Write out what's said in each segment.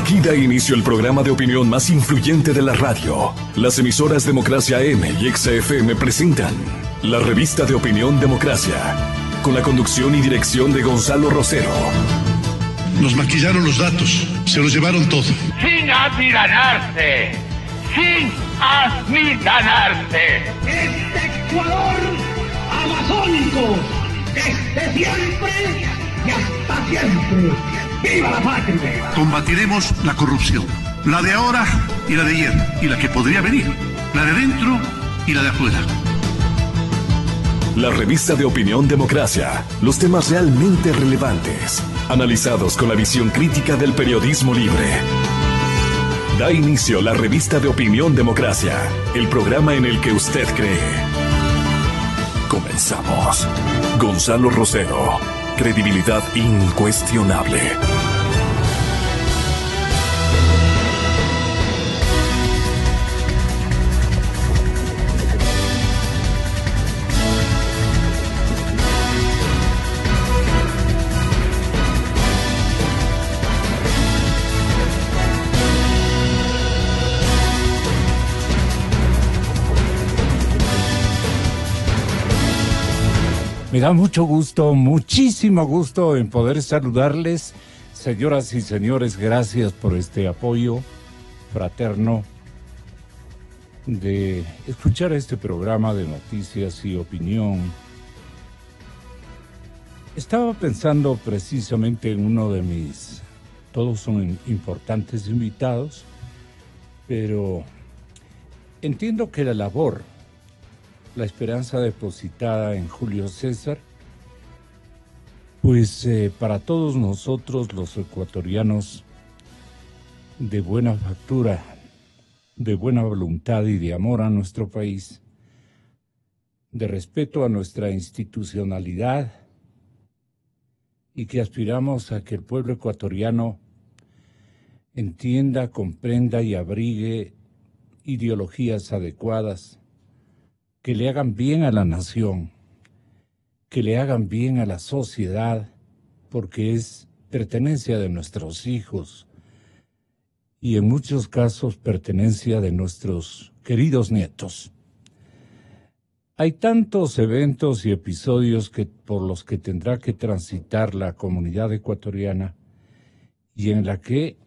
Aquí da inicio el programa de opinión más influyente de la radio. Las emisoras Democracia M y XFM presentan la revista de opinión Democracia, con la conducción y dirección de Gonzalo Rosero. Nos maquillaron los datos, se los llevaron todo. Sin amilanarse, sin amilanarse. Este Ecuador amazónico, desde siempre y hasta siempre. ¡Viva la patria! Combatiremos la corrupción, la de ahora y la de ayer, y la que podría venir, la de dentro y la de afuera. La revista de opinión Democracia, los temas realmente relevantes, analizados con la visión crítica del periodismo libre. Da inicio la revista de opinión Democracia, el programa en el que usted cree. Comenzamos. Gonzalo Rosero, credibilidad incuestionable. Me da mucho gusto, muchísimo gusto en poder saludarles. Señoras y señores, gracias por este apoyo fraterno de escuchar este programa de noticias y opinión. Estaba pensando precisamente en uno de mis, todos son importantes invitados, pero entiendo que la labor, la esperanza depositada en Julio César, pues para todos nosotros los ecuatorianos de buena factura, de buena voluntad y de amor a nuestro país, de respeto a nuestra institucionalidad y que aspiramos a que el pueblo ecuatoriano entienda, comprenda y abrigue ideologías adecuadas que le hagan bien a la nación, que le hagan bien a la sociedad, porque es pertenencia de nuestros hijos y en muchos casos pertenencia de nuestros queridos nietos. Hay tantos eventos y episodios por los que tendrá que transitar la comunidad ecuatoriana y en la que,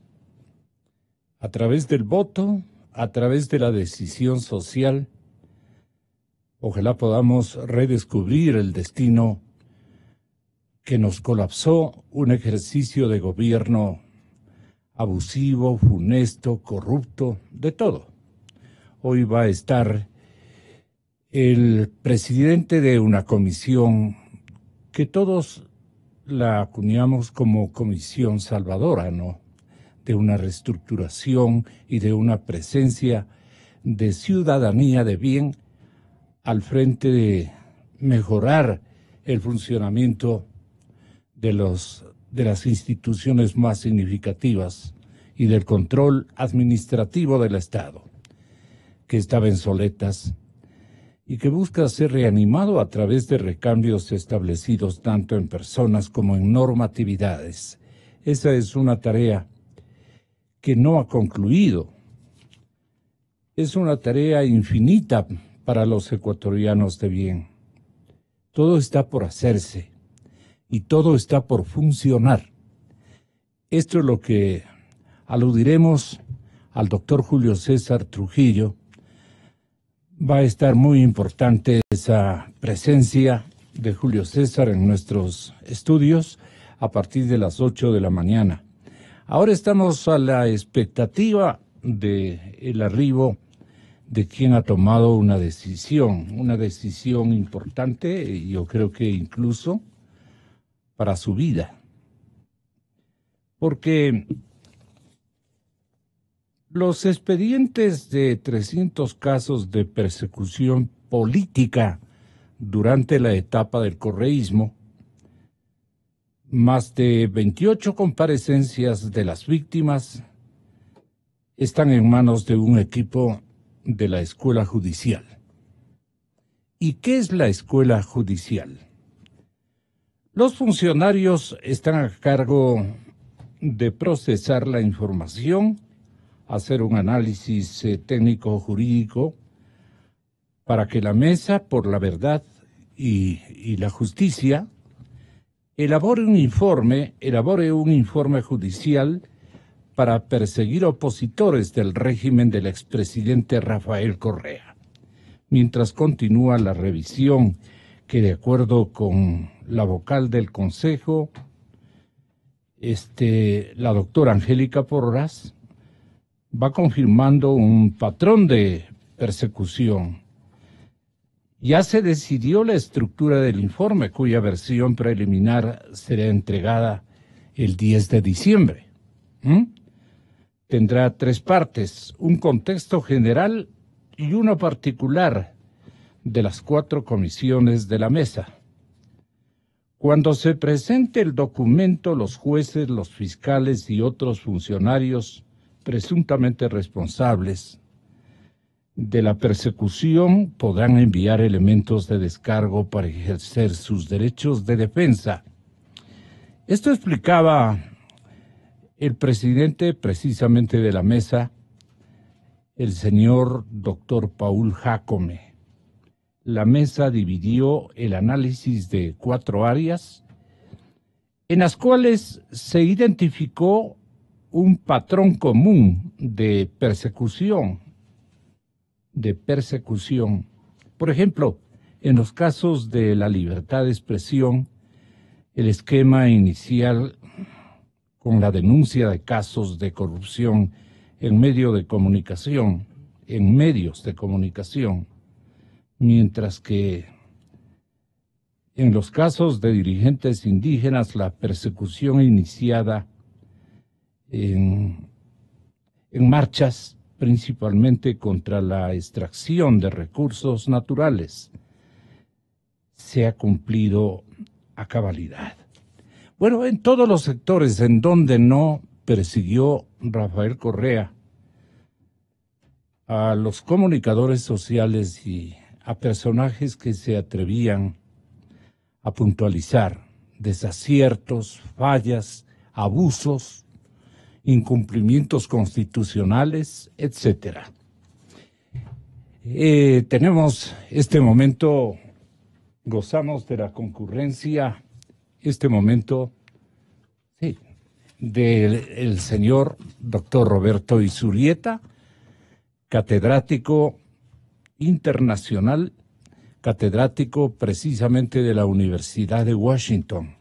a través del voto, a través de la decisión social, ojalá podamos redescubrir el destino que nos colapsó, un ejercicio de gobierno abusivo, funesto, corrupto, de todo. Hoy va a estar el presidente de una comisión que todos la acuñamos como comisión salvadora, ¿no? De una reestructuración y de una presencia de ciudadanía de bien al frente de mejorar el funcionamiento de las instituciones más significativas y del control administrativo del Estado, que estaba en soletas y que busca ser reanimado a través de recambios establecidos tanto en personas como en normatividades. Esa es una tarea que no ha concluido. Es una tarea infinita para los ecuatorianos de bien. Todo está por hacerse y todo está por funcionar. Esto es lo que aludiremos al doctor Julio César Trujillo. Va a estar muy importante esa presencia de Julio César en nuestros estudios a partir de las 8 de la mañana. Ahora estamos a la expectativa del arribo de quien ha tomado una decisión importante, yo creo que incluso para su vida. Porque los expedientes de 300 casos de persecución política durante la etapa del correísmo, más de 28 comparecencias de las víctimas, están en manos de un equipo de la Escuela Judicial. ¿Y qué es la Escuela Judicial? Los funcionarios están a cargo de procesar la información, hacer un análisis técnico-jurídico para que la Mesa por la Verdad y la Justicia elabore un informe judicial para perseguir opositores del régimen del expresidente Rafael Correa, mientras continúa la revisión que, de acuerdo con la vocal del Consejo, la doctora Angélica Porras, va confirmando un patrón de persecución. Ya se decidió la estructura del informe, cuya versión preliminar será entregada el 10 de diciembre. Tendrá 3 partes, un contexto general y uno particular de las 4 comisiones de la Mesa. Cuando se presente el documento, los jueces, los fiscales y otros funcionarios presuntamente responsables de la persecución podrán enviar elementos de descargo para ejercer sus derechos de defensa. Esto explicaba el presidente precisamente de la Mesa, el señor doctor Paul Jácome. La Mesa dividió el análisis de 4 áreas, en las cuales se identificó un patrón común de persecución. Por ejemplo, en los casos de la libertad de expresión, el esquema inicial con la denuncia de casos de corrupción en medios de comunicación, mientras que en los casos de dirigentes indígenas la persecución iniciada en marchas, principalmente contra la extracción de recursos naturales, se ha cumplido a cabalidad. Bueno, en todos los sectores en donde no persiguió Rafael Correa a los comunicadores sociales y a personajes que se atrevían a puntualizar desaciertos, fallas, abusos, incumplimientos constitucionales, etcétera. Tenemos este momento, gozamos de la concurrencia, del señor doctor Roberto Izurrieta, catedrático internacional, catedrático precisamente de la Universidad de Washington.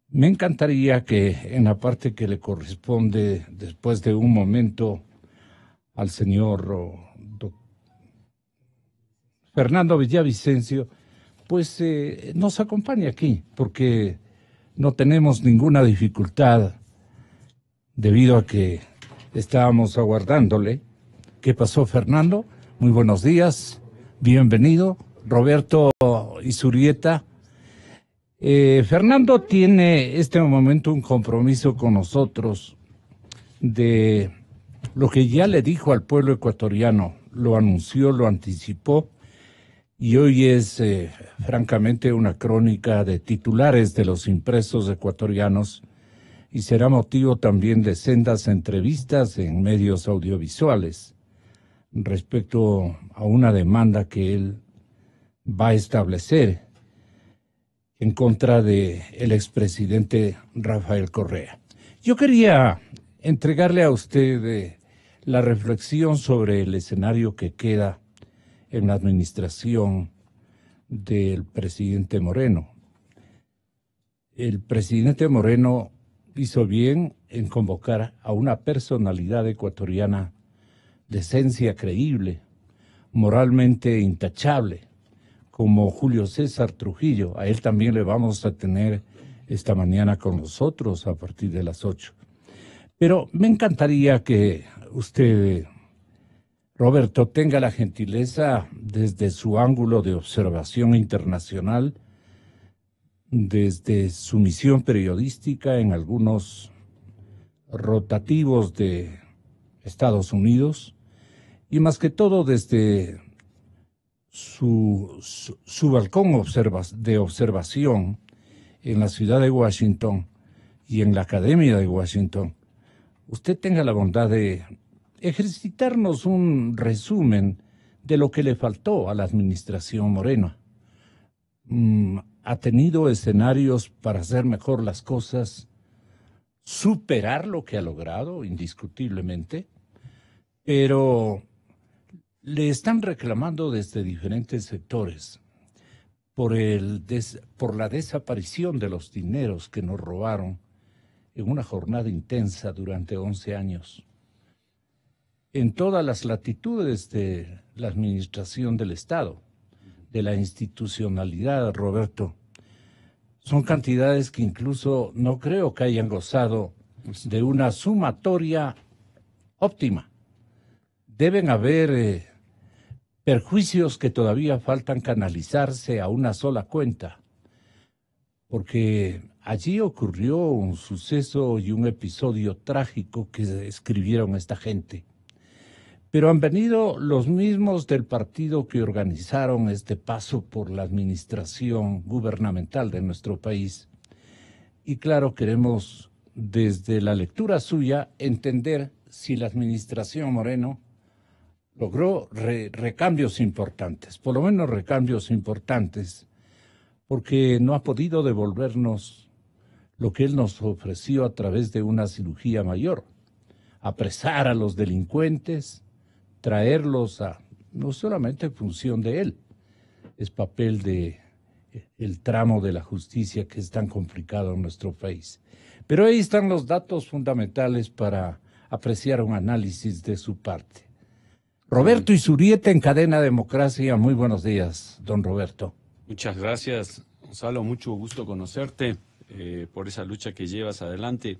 Me encantaría que en la parte que le corresponde, después de un momento, al señor Fernando Villavicencio, pues nos acompañe aquí, porque no tenemos ninguna dificultad debido a que estábamos aguardándole. ¿Qué pasó, Fernando? Muy buenos días, bienvenido. Roberto Izurrieta. Fernando tiene este momento un compromiso con nosotros de lo que ya le dijo al pueblo ecuatoriano, lo anunció, lo anticipó, y hoy es francamente una crónica de titulares de los impresos ecuatorianos y será motivo también de sendas entrevistas en medios audiovisuales respecto a una demanda que él va a establecer en contra del expresidente Rafael Correa. Yo quería entregarle a usted la reflexión sobre el escenario que queda en la administración del presidente Moreno. El presidente Moreno hizo bien en convocar a una personalidad ecuatoriana de esencia creíble, moralmente intachable, como Julio César Trujillo. A él también le vamos a tener esta mañana con nosotros a partir de las 8. Pero me encantaría que usted, Roberto, tenga la gentileza desde su ángulo de observación internacional, desde su misión periodística en algunos rotativos de Estados Unidos y más que todo desde su balcón de observación en la ciudad de Washington. y en la Academia de Washington, usted tenga la bondad de ejercitarnos un resumen de lo que le faltó a la administración Moreno. Ha tenido escenarios para hacer mejor las cosas, superar lo que ha logrado, indiscutiblemente, pero le están reclamando desde diferentes sectores por la desaparición de los dineros que nos robaron en una jornada intensa durante 11 años. En todas las latitudes de la administración del Estado, de la institucionalidad, Roberto, son cantidades que incluso no creo que hayan gozado de una sumatoria óptima. Deben haber perjuicios que todavía faltan canalizarse a una sola cuenta, porque allí ocurrió un suceso y un episodio trágico que escribieron esta gente. Pero han venido los mismos del partido que organizaron este paso por la administración gubernamental de nuestro país. Y claro, queremos desde la lectura suya entender si la administración Moreno logró recambios importantes, por lo menos recambios importantes, porque no ha podido devolvernos lo que él nos ofreció a través de una cirugía mayor: apresar a los delincuentes, traerlos a, no solamente en función de él, es papel de el tramo de la justicia que es tan complicado en nuestro país. Pero ahí están los datos fundamentales para apreciar un análisis de su parte. Roberto Izurrieta en Cadena Democracia. Muy buenos días, don Roberto. Muchas gracias, Gonzalo. Mucho gusto conocerte por esa lucha que llevas adelante.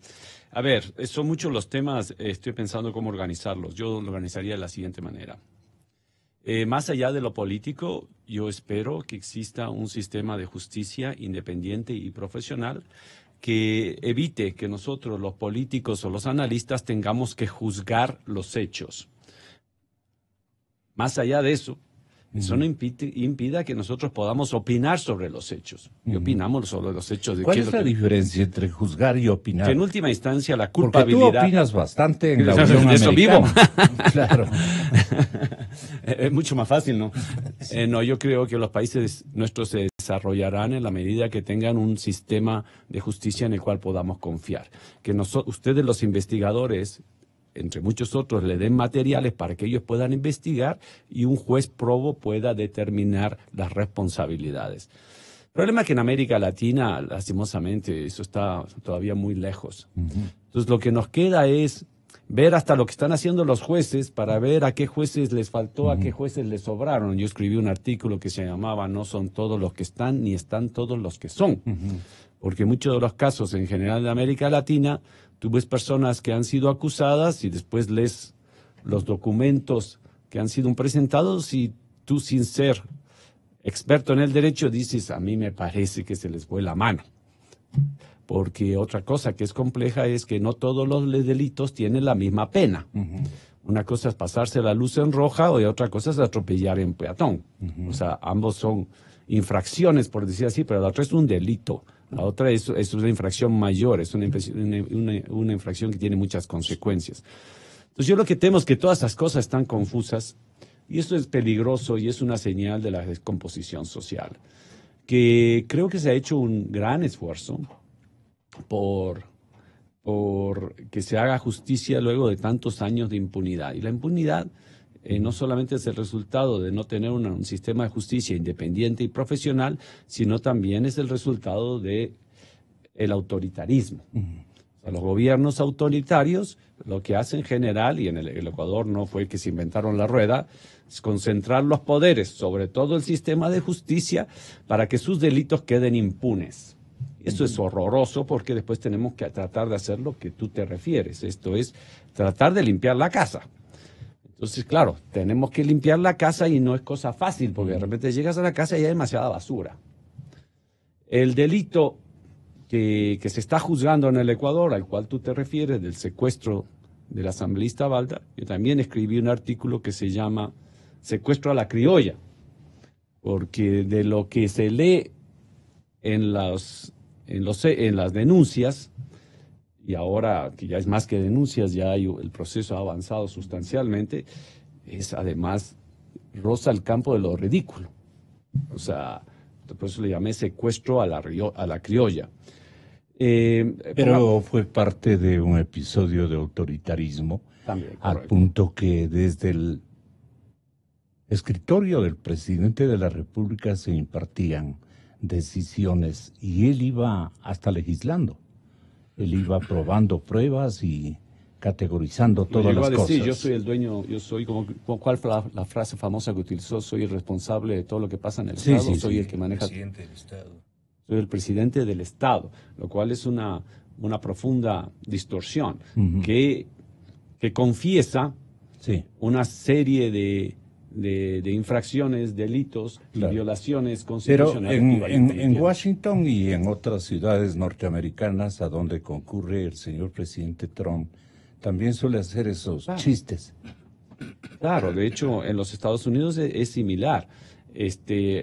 A ver, son muchos los temas, estoy pensando cómo organizarlos. Yo lo organizaría de la siguiente manera. Más allá de lo político, yo espero que exista un sistema de justicia independiente y profesional que evite que nosotros, los políticos o los analistas, tengamos que juzgar los hechos. Más allá de eso, eso no impida que nosotros podamos opinar sobre los hechos. Y opinamos sobre los hechos. ¿Cuál es la diferencia entre juzgar y opinar? Que en última instancia la culpabilidad... Porque tú opinas bastante en la Unión Americana. De eso vivo. Claro. Es mucho más fácil, ¿no? No, yo creo que los países nuestros se desarrollarán en la medida que tengan un sistema de justicia en el cual podamos confiar. Que ustedes, los investigadores, entre muchos otros, le den materiales para que ellos puedan investigar y un juez probo pueda determinar las responsabilidades. El problema es que en América Latina, lastimosamente, eso está todavía muy lejos. Entonces, lo que nos queda es ver hasta lo que están haciendo los jueces para ver a qué jueces les faltó, a qué jueces les sobraron. Yo escribí un artículo que se llamaba "No son todos los que están, ni están todos los que son". Porque muchos de los casos, en general de América Latina, tú ves personas que han sido acusadas y después lees los documentos que han sido presentados y tú, sin ser experto en el derecho, dices: a mí me parece que se les fue la mano. Porque otra cosa que es compleja es que no todos los delitos tienen la misma pena. Una cosa es pasarse la luz en roja y otra cosa es atropellar en peatón. O sea, ambos son infracciones, por decir así, pero la otra es un delito. La otra es una infracción mayor, es una infracción que tiene muchas consecuencias. Entonces yo lo que temo es que todas esas cosas están confusas y esto es peligroso y es una señal de la descomposición social. Que creo que se ha hecho un gran esfuerzo por que se haga justicia luego de tantos años de impunidad. Y la impunidad no solamente es el resultado de no tener un sistema de justicia independiente y profesional, sino también es el resultado del autoritarismo. O sea, los gobiernos autoritarios lo que hacen en general, y en el Ecuador no fue que se inventaron la rueda, es concentrar los poderes sobre todo el sistema de justicia para que sus delitos queden impunes. Esto es horroroso porque después tenemos que tratar de hacer lo que tú te refieres. Esto es tratar de limpiar la casa. Entonces, claro, tenemos que limpiar la casa y no es cosa fácil porque de repente llegas a la casa y hay demasiada basura. El delito que se está juzgando en el Ecuador, al cual tú te refieres, del secuestro del asambleísta Balda, yo también escribí un artículo que se llama "Secuestro a la criolla", porque de lo que se lee en las denuncias, y ahora que ya es más que denuncias, ya el proceso ha avanzado sustancialmente, es además roza el campo de lo ridículo. O sea, por eso le llamé secuestro a la criolla. Pero fue parte de un episodio de autoritarismo, También, al correcto. punto que desde el escritorio del presidente de la República se impartían decisiones y él iba hasta legislando. Él iba probando pruebas y categorizando todas Llegó las a decir, cosas. yo soy el dueño, yo soy ¿cuál fue la frase famosa que utilizó? Soy el responsable de todo lo que pasa en el Estado, soy el que maneja. Presidente del Estado. Soy el presidente del Estado, lo cual es una profunda distorsión que confiesa Sí. una serie de infracciones, delitos y Claro. violaciones Pero constitucionales. en Washington y en otras ciudades norteamericanas a donde concurre el señor presidente Trump, también suele hacer esos chistes. Claro, de hecho, en los Estados Unidos es similar.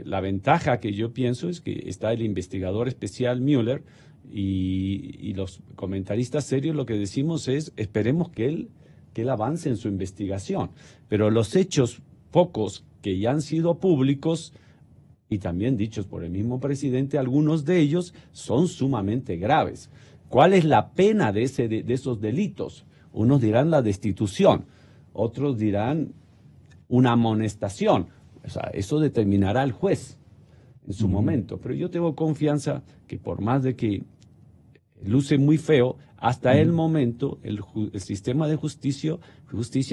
La ventaja que yo pienso es que está el investigador especial Mueller y los comentaristas serios lo que decimos es esperemos que él avance en su investigación. Pero los hechos pocos que ya han sido públicos y también dichos por el mismo presidente, algunos de ellos son sumamente graves. ¿Cuál es la pena de esos delitos? Unos dirán la destitución, otros dirán una amonestación. O sea, eso determinará el juez en su momento. Pero yo tengo confianza que por más de que luce muy feo, hasta el momento el sistema de justicia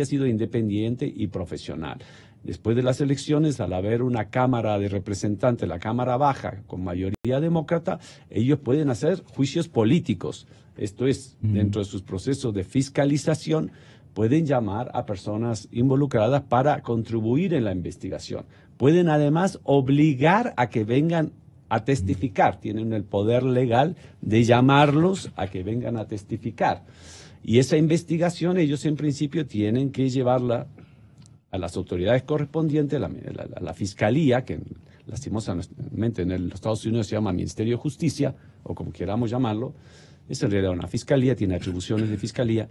ha sido independiente y profesional. Después de las elecciones, al haber una Cámara de Representantes, la Cámara Baja, con mayoría demócrata, ellos pueden hacer juicios políticos. Esto es, dentro de sus procesos de fiscalización, pueden llamar a personas involucradas para contribuir en la investigación. Pueden además obligar a que vengan a testificar. Tienen el poder legal de llamarlos a que vengan a testificar. Y esa investigación ellos en principio tienen que llevarla a las autoridades correspondientes, a la fiscalía, que lastimosamente en los Estados Unidos se llama Ministerio de Justicia, o como queramos llamarlo. Es en realidad una fiscalía, tiene atribuciones de fiscalía,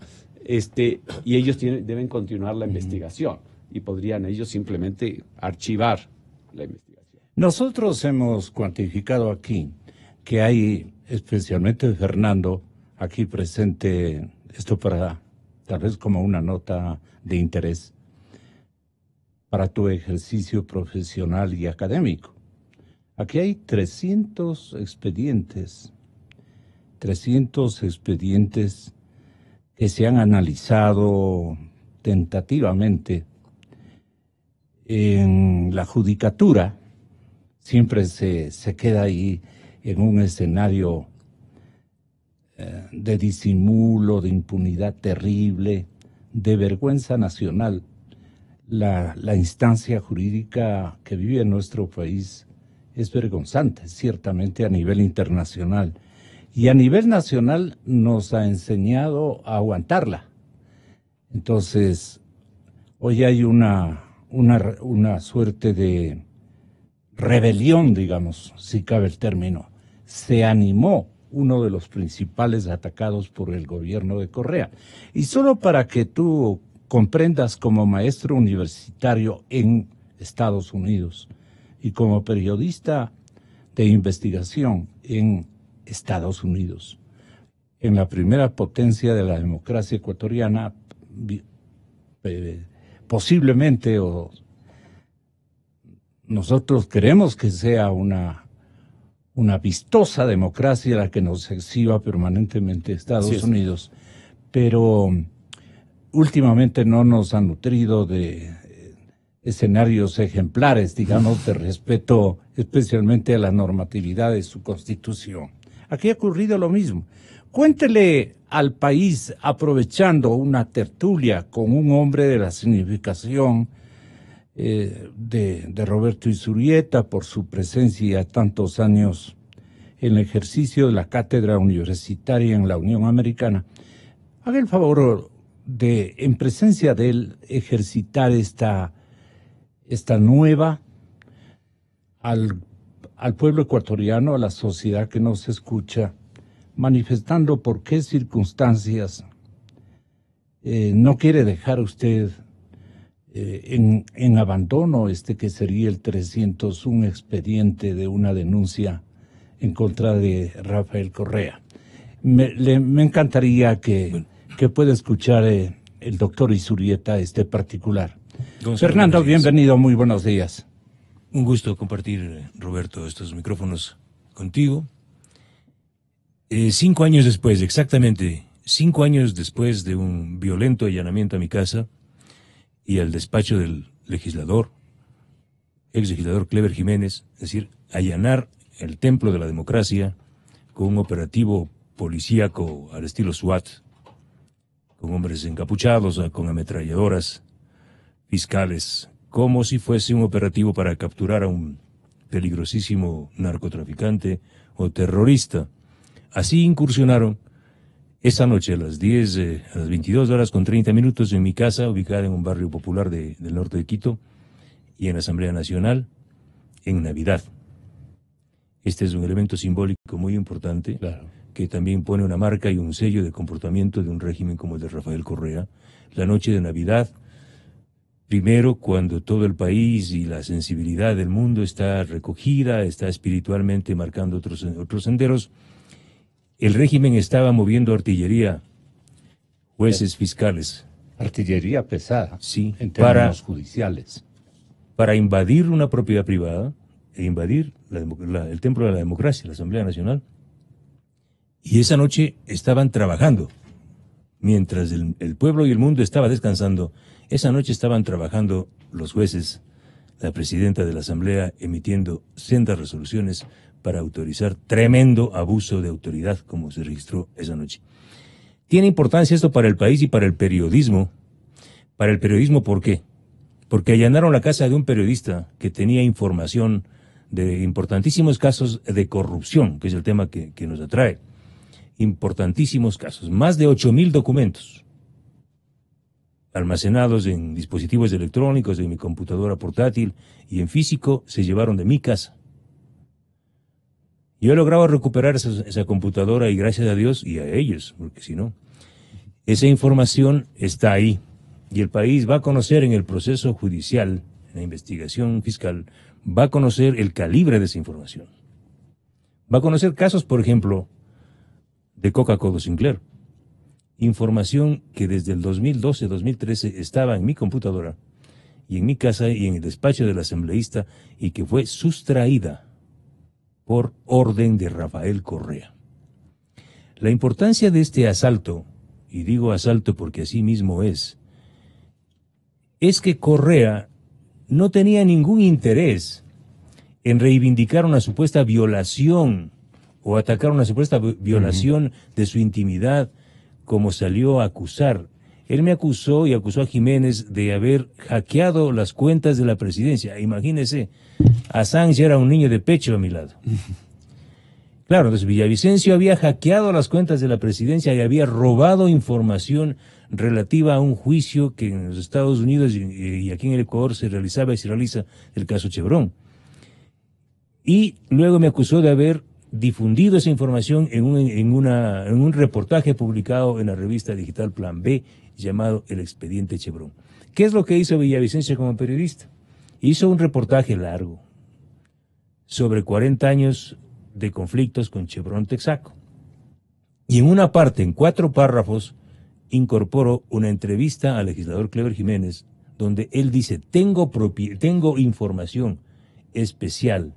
y ellos deben continuar la investigación, y podrían ellos simplemente archivar la investigación. Nosotros hemos cuantificado aquí que hay, especialmente Fernando, aquí presente, esto para tal vez como una nota de interés para tu ejercicio profesional y académico. Aquí hay 300 expedientes que se han analizado tentativamente en la judicatura. Siempre se queda ahí en un escenario de disimulo, de impunidad terrible, de vergüenza nacional. La instancia jurídica que vive en nuestro país es vergonzante, ciertamente a nivel internacional. Y a nivel nacional nos ha enseñado a aguantarla. Entonces, hoy hay una suerte de rebelión, digamos, si cabe el término. Se animó uno de los principales atacados por el gobierno de Correa. Y solo para que tú comprendas como maestro universitario en Estados Unidos y como periodista de investigación en Estados Unidos, en la primera potencia de la democracia ecuatoriana, posiblemente, o nosotros queremos que sea una vistosa democracia la que nos exhiba permanentemente Estados Unidos, pero últimamente no nos han nutrido de escenarios ejemplares, digamos, de respeto especialmente a la normatividad de su constitución. Aquí ha ocurrido lo mismo. Cuéntele al país, aprovechando una tertulia con un hombre de la significación de Roberto Izurrieta por su presencia tantos años en el ejercicio de la cátedra universitaria en la Unión Americana, haga el favor de, en presencia de él, ejercitar esta nueva al pueblo ecuatoriano, a la sociedad que nos escucha, manifestando por qué circunstancias no quiere dejar usted en abandono que sería el 301 expediente de una denuncia en contra de Rafael Correa. Me encantaría que pueda escuchar el doctor Izurieta este particular. Fernando, bienvenido, muy buenos días. Un gusto compartir, Roberto, estos micrófonos contigo. 5 años después, exactamente 5 años después de un violento allanamiento a mi casa y al despacho del legislador, ex legislador Clever Jiménez, es decir, allanar el templo de la democracia con un operativo policíaco al estilo SWAT, con hombres encapuchados, con ametralladoras, fiscales, como si fuese un operativo para capturar a un peligrosísimo narcotraficante o terrorista. Así incursionaron esa noche a las 22:30 en mi casa, ubicada en un barrio popular del norte de Quito, y en la Asamblea Nacional, en Navidad. Este es un elemento simbólico muy importante, claro, que también pone una marca y un sello de comportamiento de un régimen como el de Rafael Correa. La noche de Navidad, primero cuando todo el país y la sensibilidad del mundo está recogida, está espiritualmente marcando otros senderos, el régimen estaba moviendo artillería, jueces, fiscales. Artillería pesada, sí, en términos judiciales. Para invadir una propiedad privada e invadir el templo de la democracia, la Asamblea Nacional. Y esa noche estaban trabajando. Mientras el pueblo y el mundo estaba descansando, esa noche estaban trabajando los jueces, la presidenta de la Asamblea emitiendo sendas resoluciones para autorizar tremendo abuso de autoridad como se registró esa noche. Tiene importancia esto para el país y para el periodismo. Para el periodismo, ¿por qué? Porque allanaron la casa de un periodista que tenía información de importantísimos casos de corrupción, que es el tema que nos atrae. Importantísimos casos, más de 8.000 documentos almacenados en dispositivos electrónicos, en mi computadora portátil y en físico, se llevaron de mi casa. Yo he logrado recuperar esa computadora y gracias a Dios y a ellos, porque si no, esa información está ahí. Y el país va a conocer en el proceso judicial, en la investigación fiscal, va a conocer el calibre de esa información. Va a conocer casos, por ejemplo, de Coca-Cola Sinclair. Información que desde el 2012-2013 estaba en mi computadora y en mi casa y en el despacho del asambleísta y que fue sustraída por orden de Rafael Correa. La importancia de este asalto, y digo asalto porque así mismo es que Correa no tenía ningún interés en reivindicar una supuesta violación o atacar una supuesta violación de su intimidad, como salió a acusar. Él me acusó y acusó a Jiménez de haber hackeado las cuentas de la presidencia. Imagínese, Assange era un niño de pecho a mi lado. Claro, entonces Villavicencio había hackeado las cuentas de la presidencia y había robado información relativa a un juicio que en los Estados Unidos y aquí en el Ecuador se realizaba y se realiza el caso Chevron. Y luego me acusó de haber difundido esa información en un reportaje publicado en la revista digital Plan B llamado El Expediente Chevron. ¿Qué es lo que hizo Villavicencio como periodista? Hizo un reportaje largo sobre 40 años de conflictos con Chevron Texaco. Y en una parte, en 4 párrafos, incorporó una entrevista al legislador Clever Jiménez, donde él dice, tengo información especial,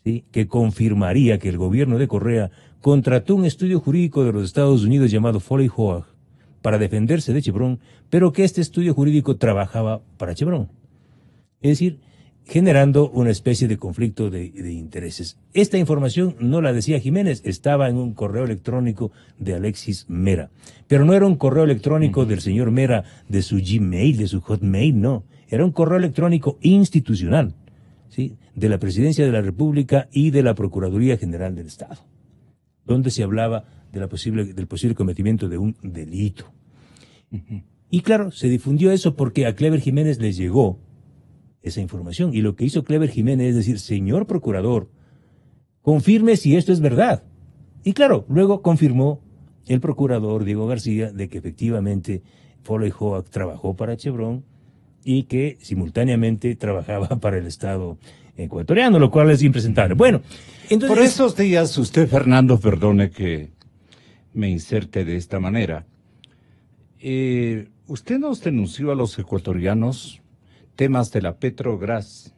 ¿sí?, que confirmaría que el gobierno de Correa contrató un estudio jurídico de los Estados Unidos llamado Foley Hoag para defenderse de Chevron, pero que este estudio jurídico trabajaba para Chevron. Es decir, generando una especie de conflicto de intereses. Esta información no la decía Jiménez, estaba en un correo electrónico de Alexis Mera. Pero no era un correo electrónico del señor Mera, de su Gmail, de su Hotmail, no. Era un correo electrónico institucional, ¿sí?, de la Presidencia de la República y de la Procuraduría General del Estado, donde se hablaba de del posible cometimiento de un delito. Y claro, se difundió eso porque a Clever Jiménez le llegó esa información. Y lo que hizo Clever Jiménez es decir, señor procurador, confirme si esto es verdad. Y claro, luego confirmó el procurador Diego García de que efectivamente Foley Hoag trabajó para Chevron y que simultáneamente trabajaba para el Estado ecuatoriano, lo cual es impresentable. Bueno, entonces... Por esos días, usted, Fernando, perdone que me inserte de esta manera. Usted nos denunció a los ecuatorianos temas de la Petrobras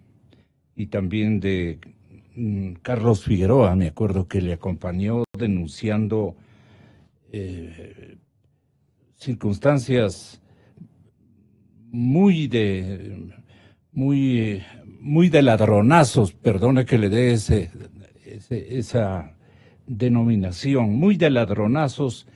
y también de Carlos Figueroa, me acuerdo que le acompañó denunciando circunstancias muy de ladronazos, perdone que le dé esa denominación, muy de ladronazos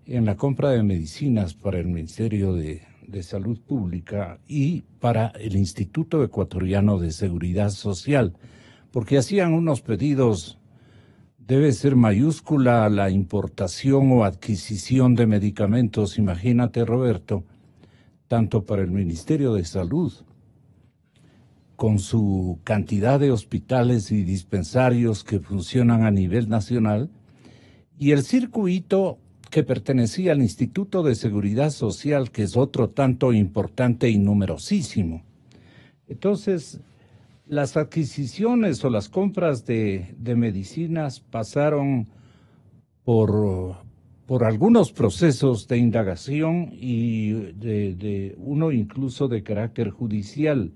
en la compra de medicinas para el Ministerio de Salud Pública y para el Instituto Ecuatoriano de Seguridad Social, porque hacían unos pedidos, debe ser mayúscula, la importación o adquisición de medicamentos, imagínate, Roberto, tanto para el Ministerio de Salud, con su cantidad de hospitales y dispensarios que funcionan a nivel nacional, y el circuito que pertenecía al Instituto de Seguridad Social, que es otro tanto importante y numerosísimo. Entonces, las adquisiciones o las compras de medicinas pasaron por algunos procesos de indagación y de uno incluso de carácter judicial.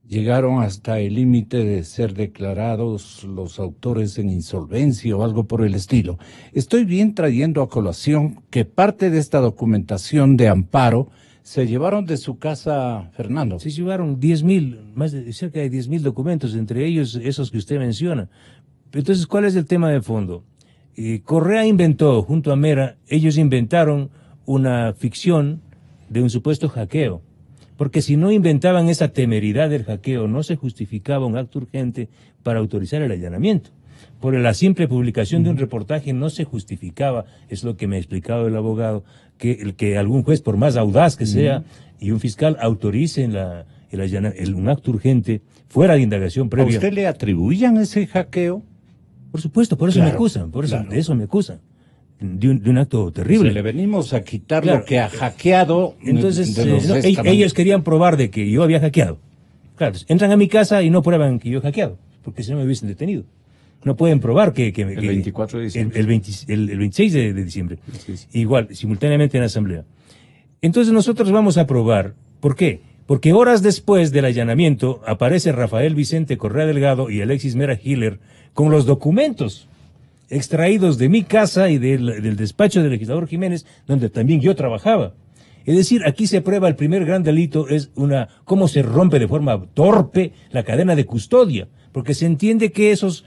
Llegaron hasta el límite de ser declarados los autores en insolvencia o algo por el estilo. Estoy bien trayendo a colación que parte de esta documentación de amparo se llevaron de su casa, Fernando. Se llevaron 10.000, cerca de 10.000 documentos, entre ellos esos que usted menciona. Entonces, ¿cuál es el tema de fondo? Correa inventó, junto a Mera, ellos inventaron una ficción de un supuesto hackeo. Porque si no inventaban esa temeridad del hackeo, no se justificaba un acto urgente para autorizar el allanamiento. Por la simple publicación de un reportaje no se justificaba, es lo que me ha explicado el abogado, que algún juez, por más audaz que sea, y un fiscal autoricen un acto urgente fuera de indagación previa. ¿A usted le atribuyan ese hackeo? Por supuesto, por eso me acusan, de eso me acusan. De un acto terrible. Le venimos a quitar lo que ha hackeado. Entonces, ellos querían probar de que yo había hackeado. Claro, entran a mi casa y no prueban que yo he hackeado, porque si no me hubiesen detenido. No pueden probar que el 24 de diciembre. El 26 de diciembre. Sí. Igual, simultáneamente en la asamblea. Entonces nosotros vamos a probar. ¿Por qué? Porque horas después del allanamiento aparece Rafael Vicente Correa Delgado y Alexis Mera Hiller con los documentos extraídos de mi casa y del despacho del legislador Jiménez, donde también yo trabajaba. Es decir, aquí se prueba el primer gran delito, es cómo se rompe de forma torpe la cadena de custodia, porque se entiende que esas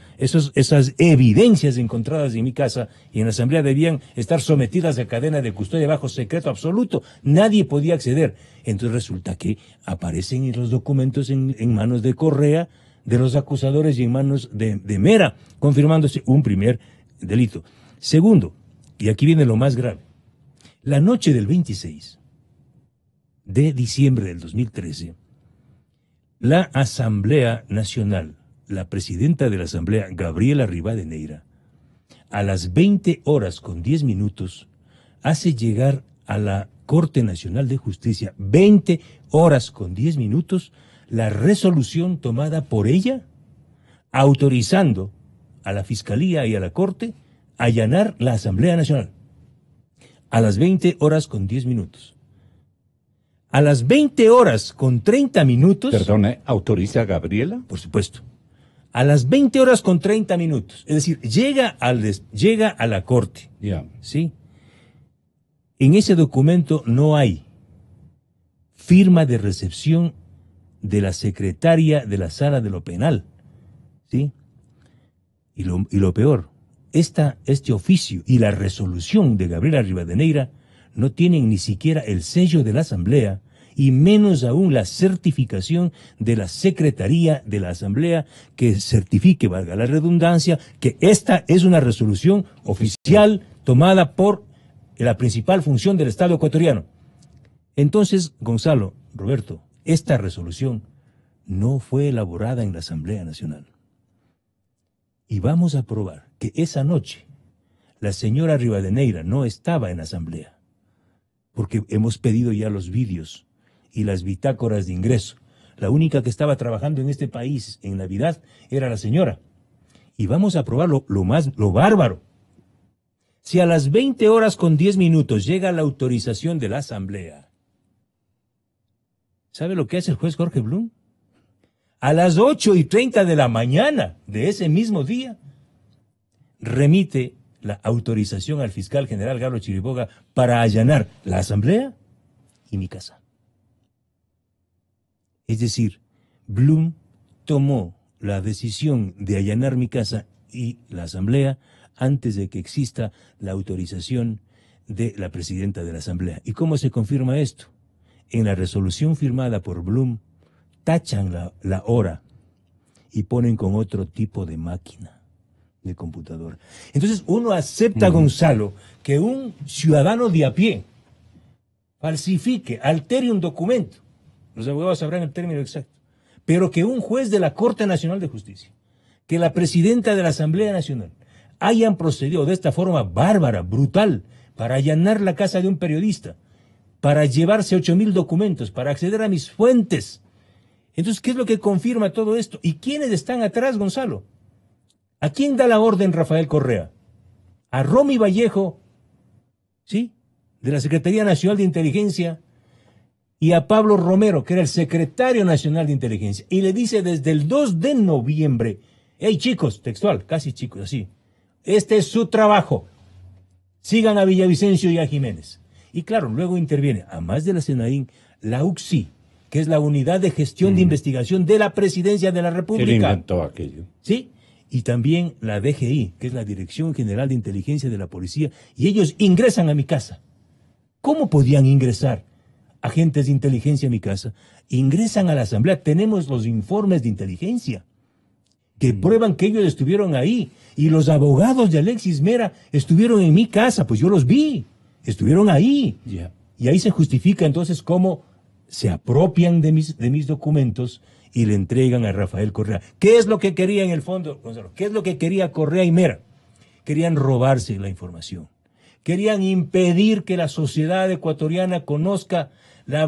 evidencias encontradas en mi casa y en la asamblea debían estar sometidas a cadena de custodia bajo secreto absoluto. Nadie podía acceder. Entonces resulta que aparecen los documentos en manos de Correa, de los acusadores, y en manos de Mera, confirmándose un primer delito. Segundo, y aquí viene lo más grave, la noche del 26 de diciembre del 2013, la Asamblea Nacional, la presidenta de la Asamblea, Gabriela Rivadeneira, a las 20:10, hace llegar a la Corte Nacional de Justicia, 20:10, la resolución tomada por ella, autorizando a la Fiscalía y a la Corte a allanar la Asamblea Nacional. A las 20:10. A las 20:30. Perdone, ¿autoriza a Gabriela? Por supuesto. A las 20:30. Es decir, llega a la Corte. ¿Sí? En ese documento no hay firma de recepción de la secretaria de la Sala de lo Penal. ¿Sí? Y lo peor, este oficio y la resolución de Gabriela Rivadeneira no tienen ni siquiera el sello de la Asamblea y menos aún la certificación de la Secretaría de la Asamblea que certifique, valga la redundancia, que esta es una resolución oficial tomada por la principal función del Estado ecuatoriano. Entonces, Gonzalo, Roberto, esta resolución no fue elaborada en la Asamblea Nacional. Y vamos a probar que esa noche La señora Rivadeneira no estaba en la asamblea, porque hemos pedido ya los vídeos y las bitácoras de ingreso. La única que estaba trabajando en este país en Navidad era la señora. Y vamos a probar lo bárbaro. Si a las 20:10 llega la autorización de la asamblea, ¿sabe lo que hace el juez Jorge Blum? A las 8:30 de la mañana de ese mismo día, remite la autorización al fiscal general Galo Chiriboga para allanar la asamblea y mi casa. Es decir, Blum tomó la decisión de allanar mi casa y la asamblea antes de que exista la autorización de la presidenta de la asamblea. ¿Y cómo se confirma esto? En la resolución firmada por Blum, tachan la hora y ponen con otro tipo de máquina, de computadora. Entonces uno acepta, Gonzalo, que un ciudadano de a pie falsifique, altere un documento. Los abogados sabrán el término exacto. Pero que un juez de la Corte Nacional de Justicia, que la presidenta de la Asamblea Nacional, hayan procedido de esta forma bárbara, brutal, para allanar la casa de un periodista, para llevarse 8,000 documentos, para acceder a mis fuentes. Entonces, ¿qué es lo que confirma todo esto? ¿Y quiénes están atrás, Gonzalo? ¿A quién da la orden Rafael Correa? A Romy Vallejo, ¿sí?, de la Secretaría Nacional de Inteligencia, y a Pablo Romero, que era el secretario nacional de inteligencia, y le dice desde el 2 de noviembre, hey chicos, textual, casi chicos, así, este es su trabajo, sigan a Villavicencio y a Jiménez. Y claro, luego interviene, a más de la SENAIN, la UCSI, que es la Unidad de Gestión de Investigación de la Presidencia de la República. Él inventó aquello. Sí, y también la DGI, que es la Dirección General de Inteligencia de la Policía, y ellos ingresan a mi casa. ¿Cómo podían ingresar agentes de inteligencia a mi casa? Ingresan a la asamblea, tenemos los informes de inteligencia que prueban que ellos estuvieron ahí, y los abogados de Alexis Mera estuvieron en mi casa, pues yo los vi, estuvieron ahí. Yeah. Y ahí se justifica entonces cómo se apropian de mis documentos y le entregan a Rafael Correa. ¿Qué es lo que quería en el fondo, Gonzalo? ¿Qué es lo que quería Correa y Mera? Querían robarse la información. Querían impedir que la sociedad ecuatoriana conozca el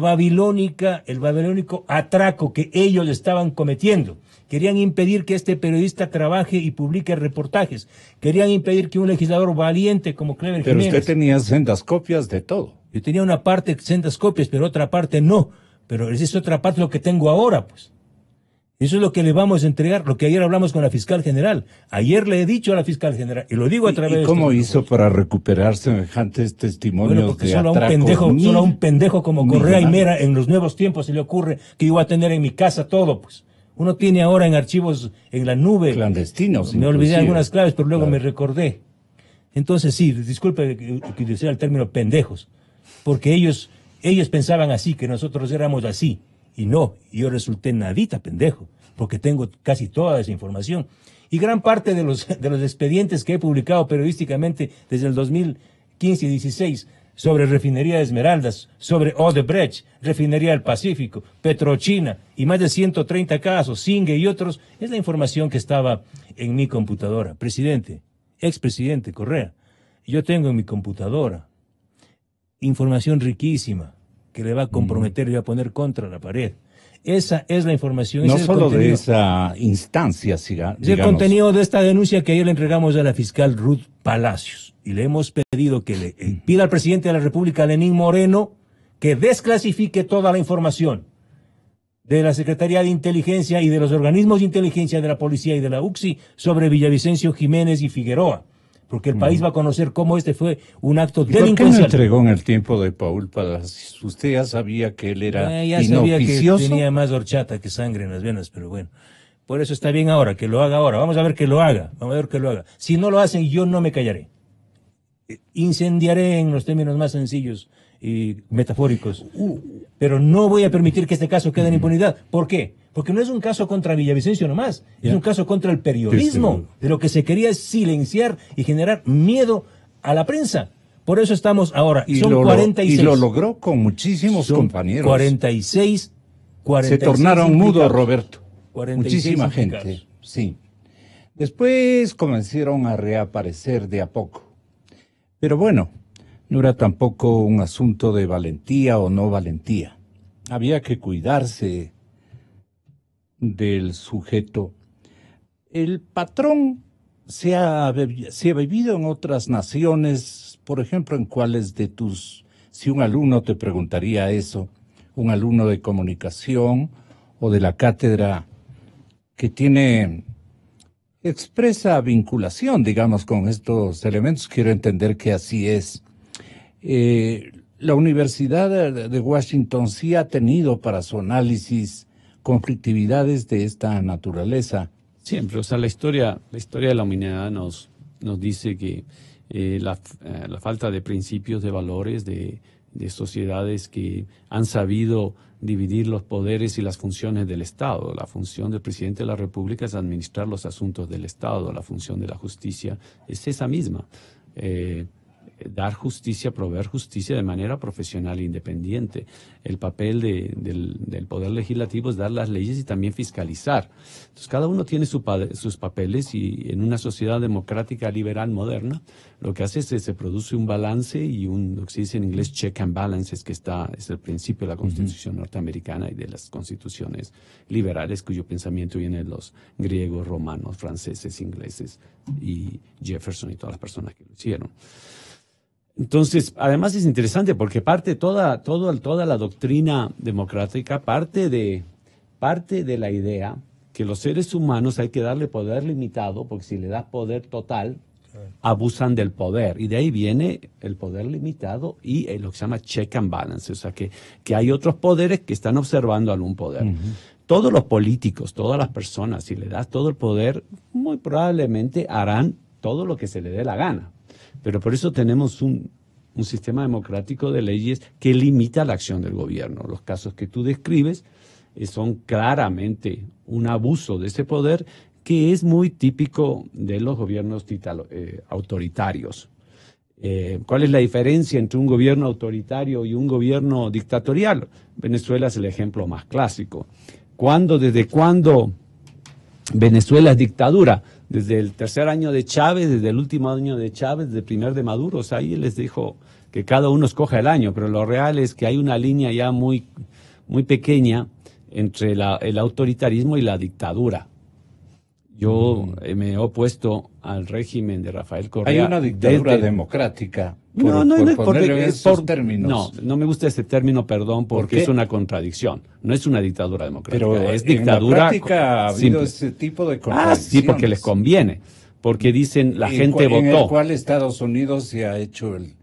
babilónico atraco que ellos estaban cometiendo. Querían impedir que este periodista trabaje y publique reportajes. Querían impedir que un legislador valiente como Clever Pero Jiménez... usted tenía sendas copias de todo. Yo tenía una parte, sendas copias, pero otra parte no. Pero esa es otra parte lo que tengo ahora, pues. Eso es lo que le vamos a entregar, lo que ayer hablamos con la fiscal general. Ayer le he dicho a la fiscal general, y lo digo a través de... ¿Y cómo hizo para recuperar semejantes testimonios bueno, porque de solo a un pendejo como Correa y Mera en los nuevos tiempos se le ocurre que yo voy a tener en mi casa todo, pues. Uno tiene ahora en archivos en la nube. Clandestinos. Me olvidé inclusive. algunas claves, pero luego Claro. me recordé. Entonces sí, disculpe que utilicé el término pendejos, porque ellos pensaban así, que nosotros éramos así. Y no, yo resulté nadita pendejo, porque tengo casi toda esa información. Y gran parte de los expedientes que he publicado periodísticamente desde el 2015 y 16 sobre Refinería de Esmeraldas, sobre Odebrecht, Refinería del Pacífico, Petrochina y más de 130 casos, Singue y otros, es la información que estaba en mi computadora. Presidente, expresidente Correa, yo tengo en mi computadora información riquísima que le va a comprometer y va a poner contra la pared. Esa es la información. No ese es el solo de contenido. esa instancia, digamos. Es el contenido de esta denuncia que ayer le entregamos a la fiscal Ruth Palacios. Y le hemos pedido que le pida al presidente de la República, Lenín Moreno, que desclasifique toda la información de la Secretaría de Inteligencia y de los organismos de inteligencia de la policía y de la UCSI sobre Villavicencio, Jiménez y Figueroa. Porque el país va a conocer cómo este fue un acto ¿Por qué no delincuencial. entregó en el tiempo de Paul Palacios? Usted ya sabía que él era Ya sabía que inoficioso. tenía más horchata que sangre en las venas, pero bueno. Por eso está bien ahora, que lo haga ahora. Vamos a ver que lo haga. Vamos a ver que lo haga. Si no lo hacen, yo no me callaré. Incendiaré en los términos más sencillos y metafóricos. Pero no voy a permitir que este caso quede en impunidad. ¿Por qué? Porque no es un caso contra Villavicencio nomás. Es un caso contra el periodismo. De lo que se quería es silenciar y generar miedo a la prensa. Por eso estamos ahora. Son 46. Y lo logró con muchísimos Son compañeros. 46 Se tornaron mudos, implicados. Roberto. 46 Muchísima implicados. gente, sí. Después comenzaron a reaparecer de a poco. Pero bueno, no era tampoco un asunto de valentía o no valentía. Había que cuidarse del sujeto. El patrón se ha vivido en otras naciones, por ejemplo, en cuáles de si un alumno te preguntaría eso, un alumno de comunicación o de la cátedra que expresa vinculación, digamos, con estos elementos, quiero entender que así es. La Universidad de Washington sí ha tenido para su análisis conflictividades de esta naturaleza. Siempre, o sea, la historia de la humanidad nos dice que la falta de principios, de valores, de sociedades que han sabido dividir los poderes y las funciones del Estado. La función del presidente de la República es administrar los asuntos del Estado, la función de la justicia es esa misma. Dar justicia, proveer justicia de manera profesional e independiente. El papel del Poder Legislativo es dar las leyes y también fiscalizar. Entonces, cada uno tiene sus papeles y en una sociedad democrática liberal moderna, lo que hace es que se produce un balance y lo que se dice en inglés check and balance, es el principio de la Constitución norteamericana y de las constituciones liberales, cuyo pensamiento viene de los griegos, romanos, franceses, ingleses y Jefferson y todas las personas que lo hicieron. Entonces, además es interesante porque toda la doctrina democrática parte de la idea que los seres humanos hay que darle poder limitado, porque si le das poder total, abusan del poder. Y de ahí viene el poder limitado y lo que se llama check and balance, o sea que hay otros poderes que están observando algún poder. Uh-huh. Todos los políticos, todas las personas, si le das todo el poder, muy probablemente harán todo lo que se le dé la gana. Pero por eso tenemos un sistema democrático de leyes que limita la acción del gobierno. Los casos que tú describes son claramente un abuso de ese poder que es muy típico de los gobiernos autoritarios. ¿Cuál es la diferencia entre un gobierno autoritario y un gobierno dictatorial? Venezuela es el ejemplo más clásico. ¿Desde cuándo Venezuela es dictadura? Desde el tercer año de Chávez, desde el último año de Chávez, desde el primer de Maduro. O sea, ahí les dijo que cada uno escoja el año, pero lo real es que hay una línea ya muy, muy pequeña entre el autoritarismo y la dictadura. Yo me he opuesto al régimen de Rafael Correa. Hay una dictadura democrática. No Términos. No me gusta ese término, perdón, porque es una contradicción. No es una dictadura democrática, pero es dictadura. En la práctica ha habido ese tipo de contradicciones. Sí, porque les conviene. Porque dicen, la gente votó. En el cual Estados Unidos se ha hecho ese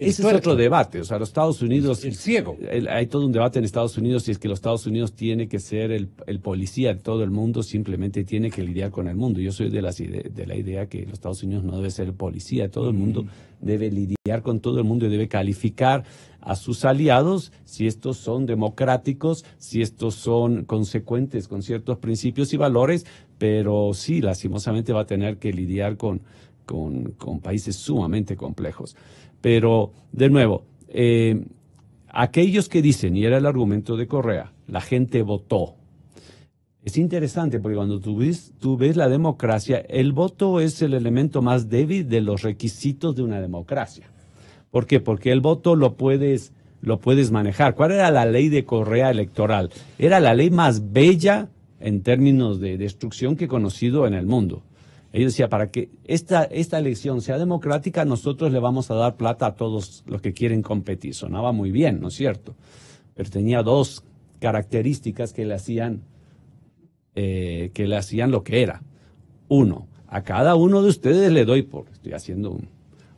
es otro debate. O sea, los Estados Unidos... El ciego. Hay todo un debate en Estados Unidos si es que los Estados Unidos tiene que ser el policía de todo el mundo, simplemente tiene que lidiar con el mundo. Yo soy de la idea que los Estados Unidos no debe ser el policía de todo el mundo, debe lidiar con todo el mundo y debe calificar a sus aliados si estos son democráticos, si estos son consecuentes con ciertos principios y valores, pero sí, lastimosamente va a tener que lidiar con países sumamente complejos. Pero, de nuevo, aquellos que dicen, y era el argumento de Correa, la gente votó. Es interesante porque cuando tú ves la democracia, el voto es el elemento más débil de los requisitos de una democracia. ¿Por qué? Porque el voto lo puedes manejar. ¿Cuál era la ley de Correa electoral? Era la ley más bella en términos de destrucción que he conocido en el mundo. Ellos decían, para que esta elección sea democrática, nosotros le vamos a dar plata a todos los que quieren competir. Sonaba muy bien, ¿no es cierto? Pero tenía dos características que le hacían lo que era. Uno, a cada uno de ustedes le doy, estoy haciendo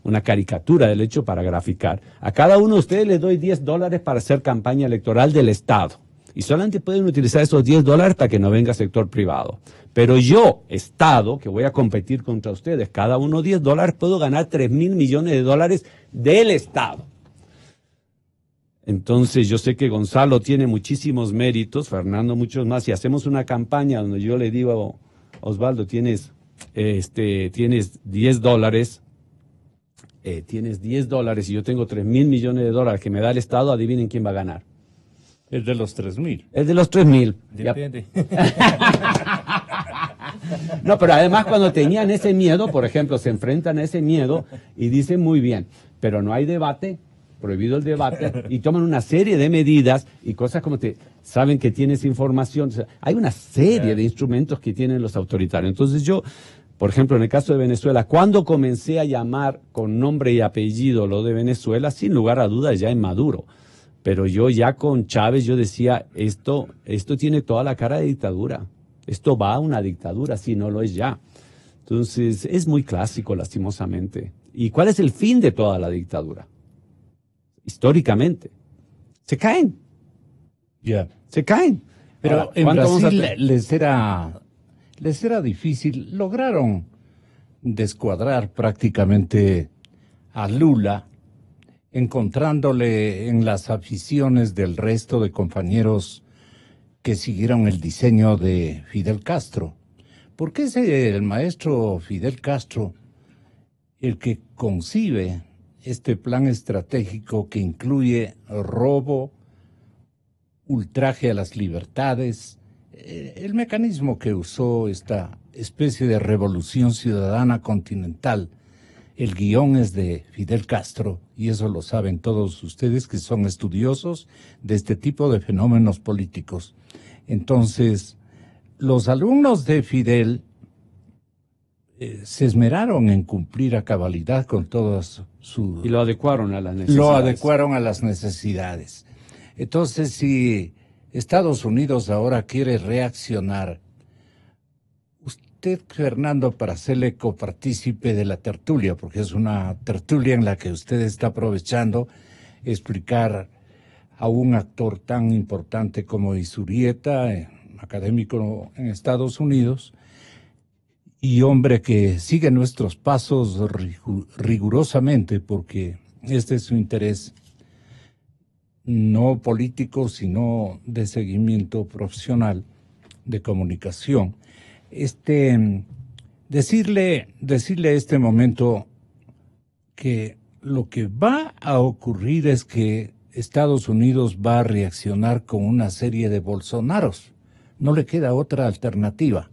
una caricatura del hecho para graficar, a cada uno de ustedes les doy $10 para hacer campaña electoral del Estado. Y solamente pueden utilizar esos $10 para que no venga sector privado. Pero yo, Estado, que voy a competir contra ustedes, cada uno $10, puedo ganar $3,000 millones del Estado. Entonces yo sé que Gonzalo tiene muchísimos méritos, Fernando muchos más, y hacemos una campaña donde yo le digo a Osvaldo, tienes $10, tienes $10 y yo tengo $3,000 millones que me da el Estado, adivinen quién va a ganar. El de los 3,000. El de los 3,000. Depende. No, pero además cuando tenían ese miedo, por ejemplo, se enfrentan a ese miedo y dicen muy bien, pero no hay debate, prohibido el debate, y toman una serie de medidas y cosas como saben que tienes información. O sea, hay una serie de instrumentos que tienen los autoritarios. Entonces yo, por ejemplo, en el caso de Venezuela, cuando comencé a llamar con nombre y apellido lo de Venezuela, sin lugar a dudas ya en Maduro. Pero yo ya con Chávez yo decía, esto tiene toda la cara de dictadura. Esto va a una dictadura, si no lo es ya. Entonces, es muy clásico, lastimosamente. ¿Y cuál es el fin de toda la dictadura? Históricamente. Se caen. Ya. Se caen. Pero Ahora, en ¿cuánto Brasil vamos a- les era difícil. Lograron descuadrar prácticamente a Lula, encontrándole en las aficiones del resto de compañeros que siguieron el diseño de Fidel Castro. Porque es el maestro Fidel Castro el que concibe este plan estratégico que incluye robo, ultraje a las libertades, el mecanismo que usó esta especie de revolución ciudadana continental. El guión es de Fidel Castro, y eso lo saben todos ustedes que son estudiosos de este tipo de fenómenos políticos. Entonces, los alumnos de Fidel se esmeraron en cumplir a cabalidad con todas sus... Y lo adecuaron a las necesidades. Lo adecuaron a las necesidades. Entonces, si Estados Unidos ahora quiere reaccionar, usted, Fernando, para hacerle copartícipe de la tertulia, porque es una tertulia en la que usted está aprovechando explicar a un actor tan importante como Isurieta, académico en Estados Unidos, y hombre que sigue nuestros pasos rigurosamente, porque este es su interés, no político, sino de seguimiento profesional, de comunicación. Decirle este momento que lo que va a ocurrir es que Estados Unidos va a reaccionar con una serie de Bolsonaros. No le queda otra alternativa.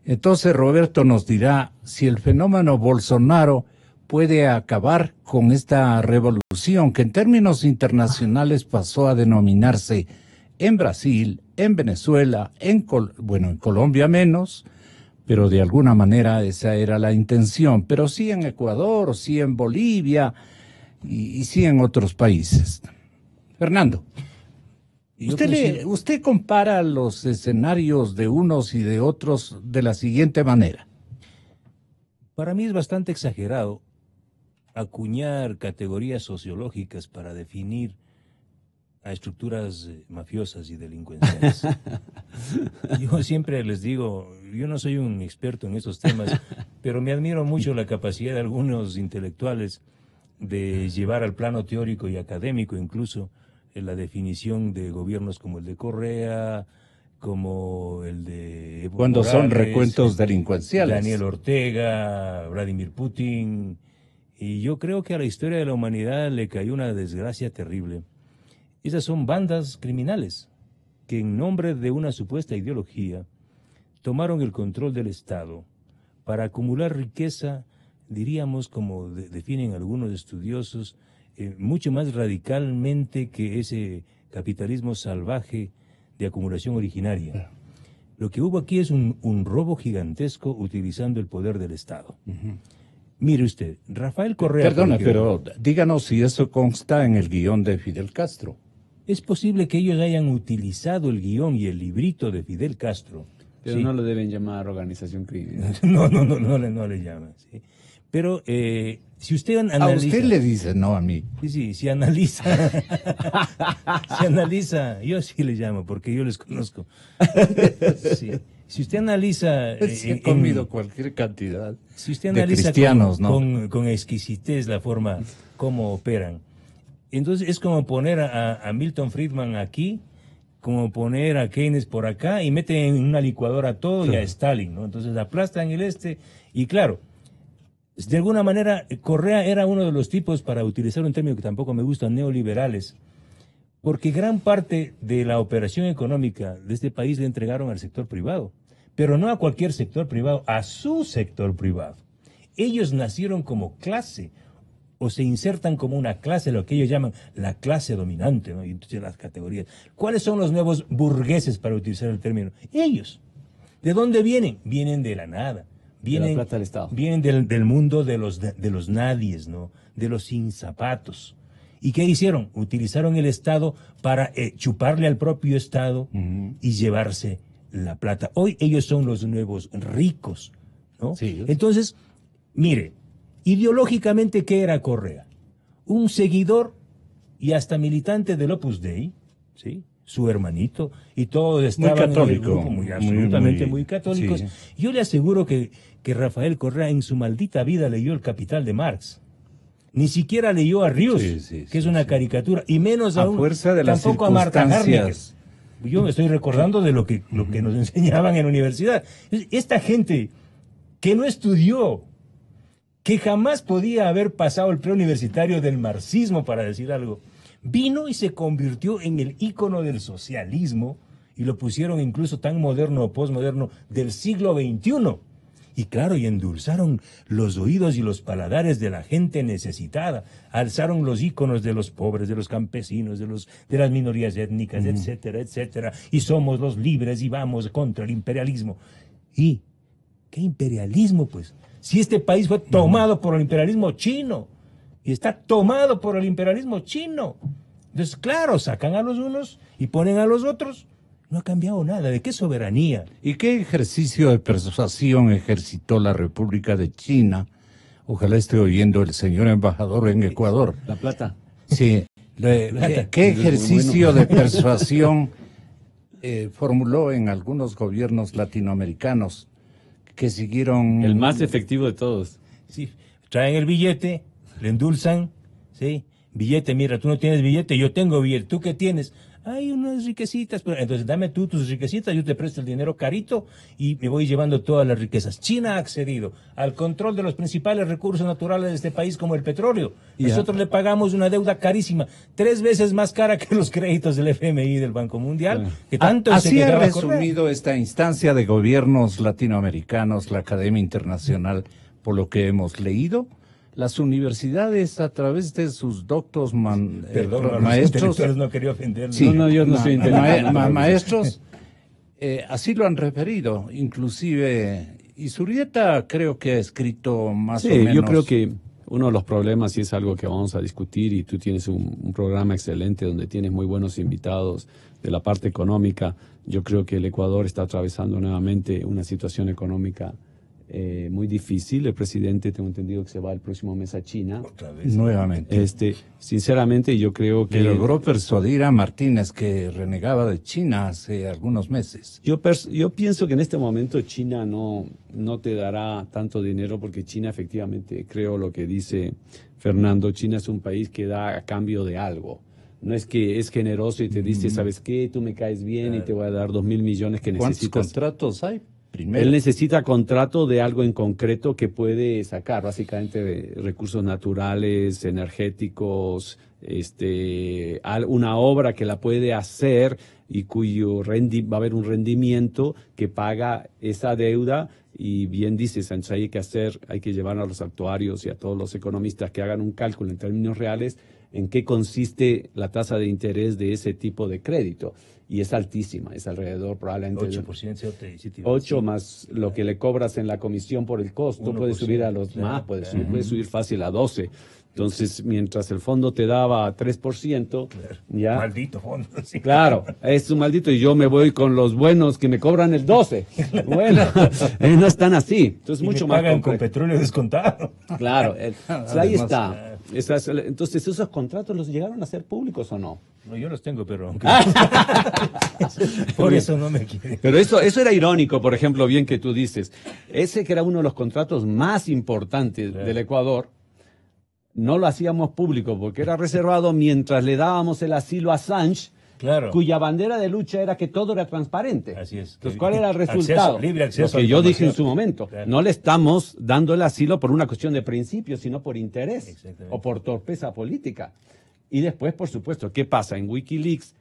Entonces Roberto nos dirá si el fenómeno Bolsonaro puede acabar con esta revolución que en términos internacionales pasó a denominarse en Brasil, en Venezuela, en Colombia menos, pero de alguna manera esa era la intención, pero sí en Ecuador, sí en Bolivia y sí en otros países. Fernando, usted compara los escenarios de unos y de otros de la siguiente manera. Para mí es bastante exagerado acuñar categorías sociológicas para definir a estructuras mafiosas y delincuenciales. Yo siempre les digo, yo no soy un experto en esos temas, pero me admiro mucho la capacidad de algunos intelectuales de llevar al plano teórico y académico incluso la definición de gobiernos como el de Correa, como el de Evo Cuando Morales, son recuentos delincuenciales. Daniel Ortega, Vladimir Putin. Y yo creo que a la historia de la humanidad le cayó una desgracia terrible. Esas son bandas criminales que en nombre de una supuesta ideología tomaron el control del Estado para acumular riqueza, diríamos, como definen algunos estudiosos, mucho más radicalmente que ese capitalismo salvaje de acumulación originaria. Lo que hubo aquí es un robo gigantesco utilizando el poder del Estado. Mire usted, Rafael Correa... Perdona, pero díganos si eso consta en el guión de Fidel Castro. Es posible que ellos hayan utilizado el guión y el librito de Fidel Castro. Pero ¿sí? no lo deben llamar organización criminal. No le llaman. ¿sí? Pero si usted analiza... A usted le dice, no a mí. Sí, si analiza... si analiza... Yo sí le llamo, porque yo les conozco. Sí. Si usted analiza... He comido cualquier cantidad si usted de analiza cristianos, ¿no? con exquisitez la forma como operan, entonces es como poner a Milton Friedman aquí, como poner a Keynes por acá y meten en una licuadora todo y a Stalin, ¿no? Entonces aplastan y claro, de alguna manera Correa era uno de los tipos, para utilizar un término que tampoco me gusta, neoliberales, porque gran parte de la operación económica de este país le entregaron al sector privado. pero no a cualquier sector privado, a su sector privado. Ellos nacieron como clase, o se insertan como una clase, lo que ellos llaman la clase dominante, ¿no? Y entonces las categorías. ¿Cuáles son los nuevos burgueses, para utilizar el término? Ellos. ¿De dónde vienen? Vienen de la nada. Vienen, de la plata del Estado. Vienen del mundo de los nadies, ¿no? De los sin zapatos. ¿Y qué hicieron? Utilizaron el Estado para chuparle al propio Estado y llevarse la plata. Hoy ellos son los nuevos ricos, ¿no? Sí. Entonces, mire, ideológicamente, ¿qué era Correa? Un seguidor y hasta militante del Opus Dei, ¿sí? Su hermanito, y todos estaban católico, en el grupo, absolutamente muy católicos. sí. Yo le aseguro que Rafael Correa en su maldita vida leyó El Capital de Marx. Ni siquiera leyó a Ríos, que es una caricatura, y menos A aún fuerza de las tampoco a Marta Harnecker. circunstancias. Yo me estoy recordando de lo que nos enseñaban en la universidad. Esta gente que no estudió, que jamás podía haber pasado el preuniversitario del marxismo, para decir algo, vino y se convirtió en el ícono del socialismo, y lo pusieron incluso tan moderno o posmoderno del siglo XXI. Y claro, y endulzaron los oídos y los paladares de la gente necesitada, alzaron los íconos de los pobres, de los campesinos, de las minorías étnicas, etcétera, etcétera, y somos los libres y vamos contra el imperialismo. ¿Y qué imperialismo, pues? Si este país fue tomado por el imperialismo chino, y está tomado por el imperialismo chino. Entonces, claro, sacan a los unos y ponen a los otros. No ha cambiado nada. ¿De qué soberanía? ¿Y qué ejercicio de persuasión ejercitó la República de China? Ojalá esté oyendo el señor embajador en Ecuador. La plata. Sí. ¿Qué ejercicio de persuasión formuló en algunos gobiernos latinoamericanos que siguieron... El más efectivo de todos. Sí, traen el billete, le endulzan, ¿sí? Billete, mira, tú no tienes billete, yo tengo billete. ¿Tú qué tienes? Hay unas riquecitas, pero entonces dame tú tus riquecitas, yo te presto el dinero carito y me voy llevando todas las riquezas. China ha accedido al control de los principales recursos naturales de este país, como el petróleo. Nosotros le pagamos una deuda carísima, 3 veces más cara que los créditos del FMI y del Banco Mundial, que tanto Así se ha quedaba Correa. resumido esta instancia de gobiernos latinoamericanos, la Academia Internacional, por lo que hemos leído. Las universidades, a través de sus doctos Perdón, maestros, no quería ofenderlos. sí, yo no estoy intentando. maestros, así lo han referido. Inclusive, Izurrieta creo que ha escrito más o menos. Yo creo que uno de los problemas, y es algo que vamos a discutir, y tú tienes un programa excelente donde tienes muy buenos invitados de la parte económica. Yo creo que el Ecuador está atravesando nuevamente una situación económica muy difícil. El presidente, tengo entendido que se va el próximo mes a China. Otra vez. Nuevamente. Sinceramente, yo creo que... Que logró persuadir a Martínez, que renegaba de China hace algunos meses. Yo pienso que en este momento China no te dará tanto dinero, porque China efectivamente, creo lo que dice Fernando, China es un país que da a cambio de algo. No es que es generoso y te dice, ¿sabes qué? Tú me caes bien y te voy a dar 2.000 millones que necesitas. ¿Cuántos contratos hay? Primero. Él necesita contrato de algo en concreto que puede sacar, básicamente de recursos naturales, energéticos, una obra que la puede hacer y cuyo va a haber un rendimiento que paga esa deuda. Y bien dices, entonces hay que llevar a los actuarios y a todos los economistas que hagan un cálculo en términos reales en qué consiste la tasa de interés de ese tipo de crédito. Y es altísima, es alrededor probablemente 8%, 8 más lo que le cobras en la comisión por el costo, puede subir a los más, puede subir fácil a 12. Entonces, mientras el fondo te daba 3%, ya... Maldito fondo. Sí. Claro, es un maldito, y yo me voy con los buenos que me cobran el 12. Bueno, no están así. Entonces, Y mucho me más pagan con complejo. petróleo descontado. Claro, ahí está. Claro. Entonces, ¿esos contratos los llegaron a ser públicos o no? No, yo los tengo, pero... Por eso no me quieren. Pero eso era irónico, por ejemplo, bien que tú dices. Ese que era uno de los contratos más importantes del Ecuador, no lo hacíamos público porque era reservado mientras le dábamos el asilo a Assange, Claro. cuya bandera de lucha era que todo era transparente. Así es. Entonces, ¿cuál era el resultado? Libre acceso Lo que a la yo dije en información. su momento. Claro. No le estamos dando el asilo por una cuestión de principio, sino por interés Exactamente. o por torpeza política. Y después, por supuesto, ¿qué pasa? En Wikileaks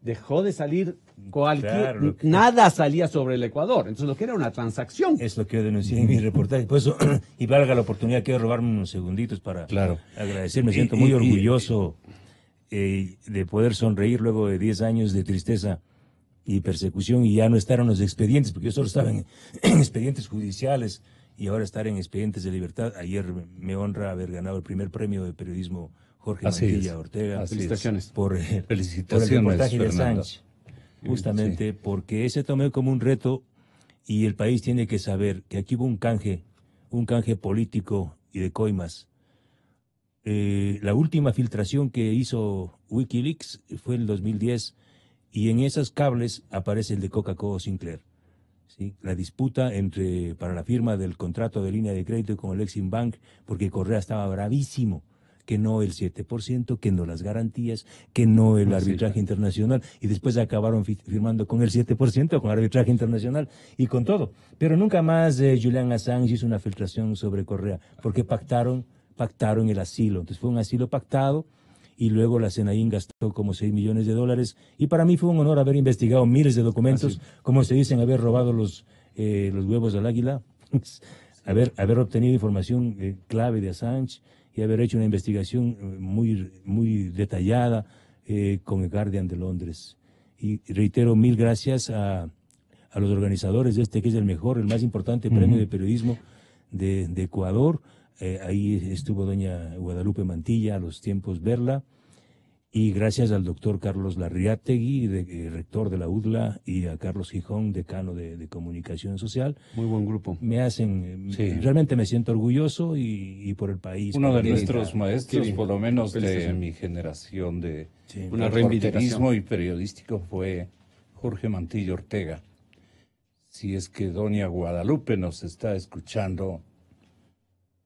dejó de salir Claro, nada salía sobre el Ecuador. Entonces lo que era una transacción. Es lo que yo denuncié en mi reportaje. Por eso, y valga la oportunidad, quiero robarme unos segunditos para agradecer. Me siento muy orgulloso de poder sonreír luego de 10 años de tristeza y persecución y ya no estar en los expedientes, porque yo solo estaba en expedientes judiciales y ahora estar en expedientes de libertad. Ayer me honra haber ganado el primer premio de periodismo Jorge Mantilla Ortega. Felicitaciones. Por el reportaje de Assange. Justamente porque ese tomé como un reto y el país tiene que saber que aquí hubo un canje político y de coimas. La última filtración que hizo Wikileaks fue en el 2010 y en esos cables aparece el de Coca-Cola Sinclair. ¿Sí? La disputa para la firma del contrato de línea de crédito con el Exim Bank, porque Correa estaba bravísimo, que no el 7%, que no las garantías, que no el arbitraje internacional, y después acabaron firmando con el 7%, con arbitraje internacional y con todo. Pero nunca más Julian Assange hizo una filtración sobre Correa, porque pactaron el asilo. Entonces fue un asilo pactado, y luego la CNAIN gastó como $6 millones, y para mí fue un honor haber investigado miles de documentos, como se dicen, haber robado los huevos del águila, haber obtenido información clave de Assange, y haber hecho una investigación muy detallada con el Guardian de Londres. Y reitero, mil gracias a los organizadores de que es el más importante premio de periodismo de Ecuador. Ahí estuvo doña Guadalupe Mantilla, a los tiempos verla, y gracias al doctor Carlos Larriategui, rector de la UDLA, y a Carlos Gijón, decano de Comunicación Social. Muy buen grupo. Me hacen, realmente me siento orgulloso y por el país. Uno de nuestros maestros, por lo menos de mi generación de reporterismo y periodístico, fue Jorge Mantilla Ortega. Si es que doña Guadalupe nos está escuchando,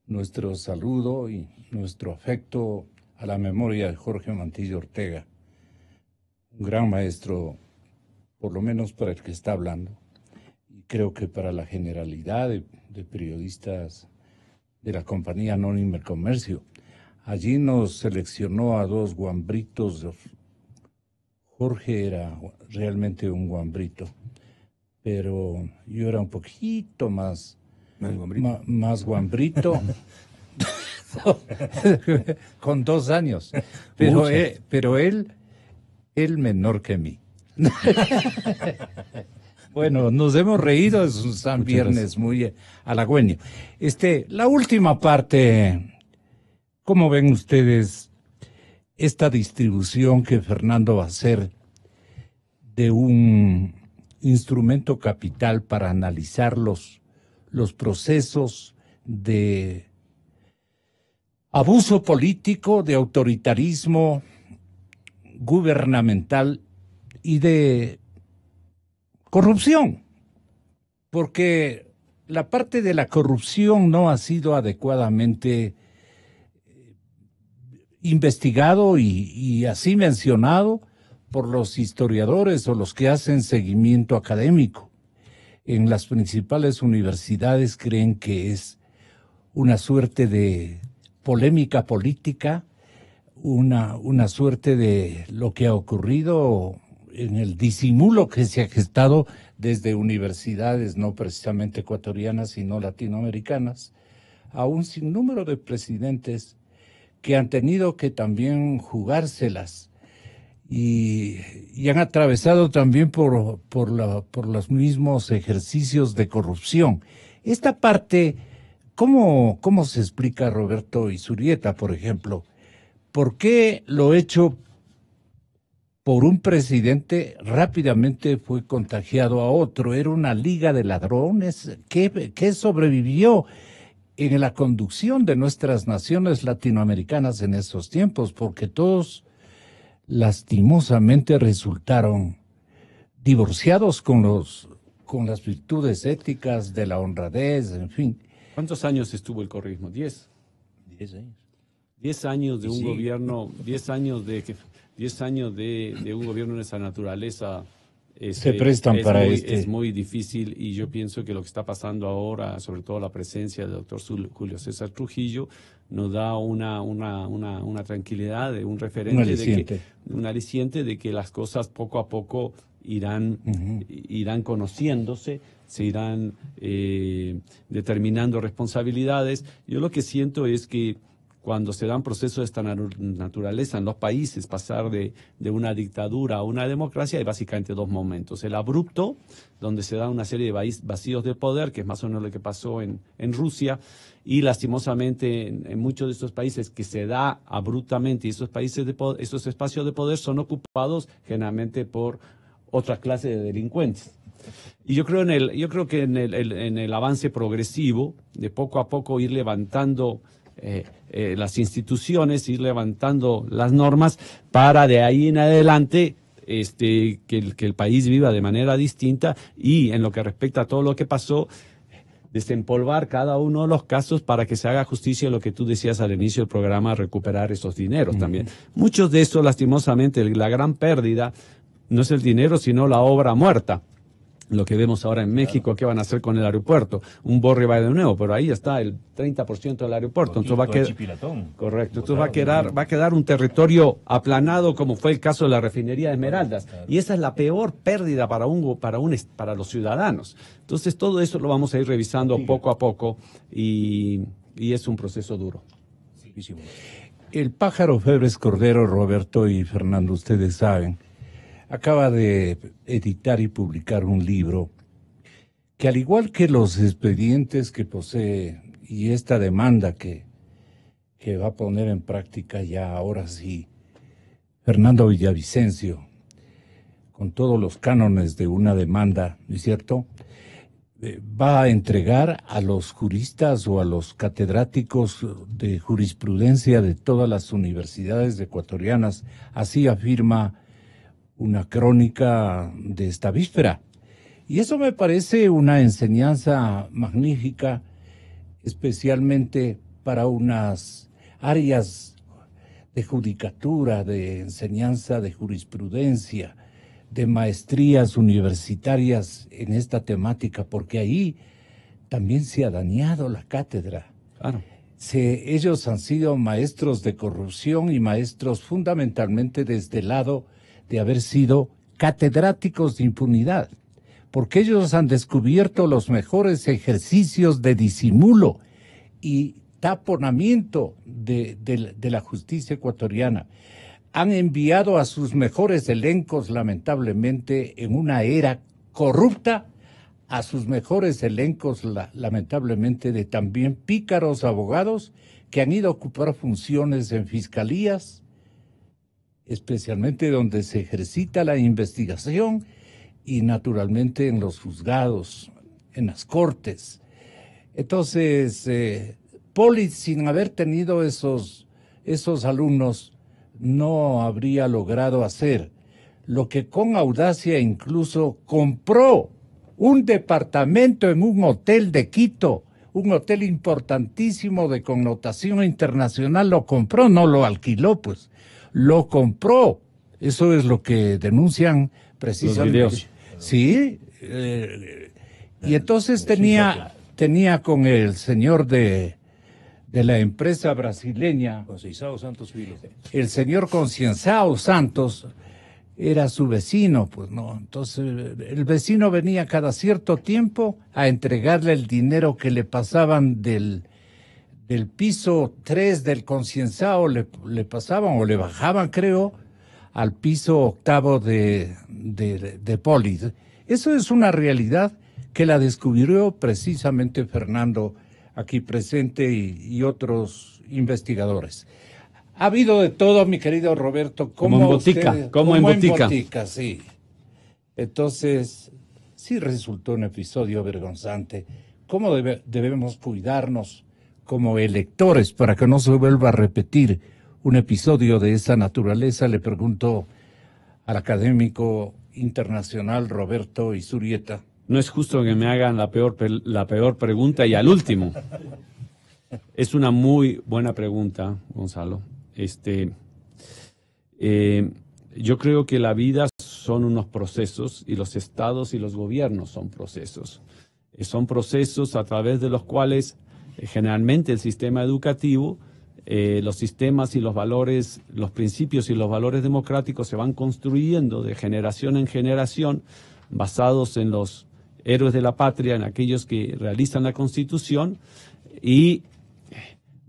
nuestro saludo y nuestro afecto a la memoria de Jorge Mantilla Ortega, un gran maestro, por lo menos para el que está hablando, y creo que para la generalidad de periodistas de la Compañía Anónima del Comercio. Allí nos seleccionó a 2 guambritos. Jorge era realmente un guambrito, pero yo era un poquito más guambrito. Con 2 años, pero él menor que mí. Bueno, nos hemos reído, es un San Viernes muy halagüeño. La última parte, ¿cómo ven ustedes esta distribución que Fernando va a hacer de un instrumento capital para analizar los procesos de abuso político, de autoritarismo gubernamental y de corrupción? Porque la parte de la corrupción no ha sido adecuadamente investigado y así mencionado por los historiadores o los que hacen seguimiento académico. En las principales universidades creen que es una suerte de polémica política, una suerte de lo que ha ocurrido en el disimulo que se ha gestado desde universidades no precisamente ecuatorianas, sino latinoamericanas, a un sinnúmero de presidentes que han tenido que también jugárselas y han atravesado también por los mismos ejercicios de corrupción. Esta parte, ¿cómo se explica, Roberto Izurieta, por ejemplo? ¿Por qué lo hecho por un presidente rápidamente fue contagiado a otro? ¿Era una liga de ladrones? ¿Qué sobrevivió en la conducción de nuestras naciones latinoamericanas en esos tiempos? Porque todos lastimosamente resultaron divorciados con las virtudes éticas de la honradez, en fin. ¿Cuántos años estuvo el correísmo? 10. 10 años. 10 años de un gobierno, 10 años de un gobierno de esa naturaleza se prestan para Es muy difícil, y yo pienso que lo que está pasando ahora, sobre todo la presencia del doctor Julio César Trujillo, nos da una tranquilidad, un referente, un aliciente de que las cosas poco a poco irán conociéndose, se irán determinando responsabilidades. Yo lo que siento es que cuando se dan procesos de esta naturaleza en los países, pasar de una dictadura a una democracia, hay básicamente dos momentos. El abrupto, donde se da una serie de vacíos de poder, que es más o menos lo que pasó en Rusia, y lastimosamente en muchos de estos países que se da abruptamente, y esos espacios de poder son ocupados generalmente por otra clase de delincuentes. Y yo creo que en el avance progresivo, de poco a poco ir levantando las instituciones, ir levantando las normas para de ahí en adelante que el país viva de manera distinta, y en lo que respecta a todo lo que pasó, desempolvar cada uno de los casos para que se haga justicia, lo que tú decías al inicio del programa, recuperar esos dineros también. Muchos de estos, lastimosamente, la gran pérdida no es el dinero, sino la obra muerta. Lo que vemos ahora en México, ¿qué van a hacer con el aeropuerto? Un borre va de nuevo, pero ahí está el 30% del aeropuerto. Entonces va a quedar, correcto, entonces va a quedar un territorio aplanado, como fue el caso de la refinería de Esmeraldas. Y esa es la peor pérdida para los ciudadanos. Entonces todo eso lo vamos a ir revisando poco a poco, y es un proceso duro. El pájaro Febres Cordero, Roberto y Fernando, ustedes saben, acaba de editar y publicar un libro que, al igual que los expedientes que posee y esta demanda que va a poner en práctica ya ahora sí Fernando Villavicencio, con todos los cánones de una demanda, ¿no es cierto?, va a entregar a los juristas o a los catedráticos de jurisprudencia de todas las universidades ecuatorianas. Así afirma una crónica de esta víspera. Y eso me parece una enseñanza magnífica, especialmente para unas áreas de judicatura, de enseñanza de jurisprudencia, de maestrías universitarias en esta temática, porque ahí también se ha dañado la cátedra. Claro. Ellos han sido maestros de corrupción y maestros fundamentalmente desde el lado de haber sido catedráticos de impunidad, porque ellos han descubierto los mejores ejercicios de disimulo y taponamiento de la justicia ecuatoriana. Han enviado a sus mejores elencos, lamentablemente, en una era corrupta, a sus mejores elencos, lamentablemente, de también pícaros abogados que han ido a ocupar funciones en fiscalías, especialmente donde se ejercita la investigación, y naturalmente en los juzgados, en las cortes. Entonces, Poli, sin haber tenido esos alumnos, no habría logrado hacer lo que con audacia incluso compró un departamento en un hotel de Quito, un hotel importantísimo de connotación internacional. Lo compró, no lo alquiló, pues. Lo compró. Eso es lo que denuncian precisamente. Los videos. Sí. Y entonces tenía con el señor de la empresa brasileña, Conceição Santos Filho. el señor Conceição Santos, era su vecino, pues no. Entonces el vecino venía cada cierto tiempo a entregarle el dinero que le pasaban del piso 3 del Conceição, le pasaban o le bajaban, creo, al piso 8 de Poli. Eso es una realidad que la descubrió precisamente Fernando, aquí presente, y otros investigadores. Ha habido de todo, mi querido Roberto. Como en botica, como en botica. Sí. Entonces, sí resultó un episodio vergonzante. ¿Cómo debemos cuidarnos como electores para que no se vuelva a repetir un episodio de esa naturaleza? Le pregunto al académico internacional Roberto Izurieta. No es justo que me hagan la peor pregunta y al último. Es una muy buena pregunta, Gonzalo. Yo creo que la vida son unos procesos y los estados y los gobiernos son procesos. Son procesos a través de los cuales generalmente el sistema educativo, los sistemas y los valores, los principios y los valores democráticos se van construyendo de generación en generación, basados en los héroes de la patria, en aquellos que realizan la Constitución, y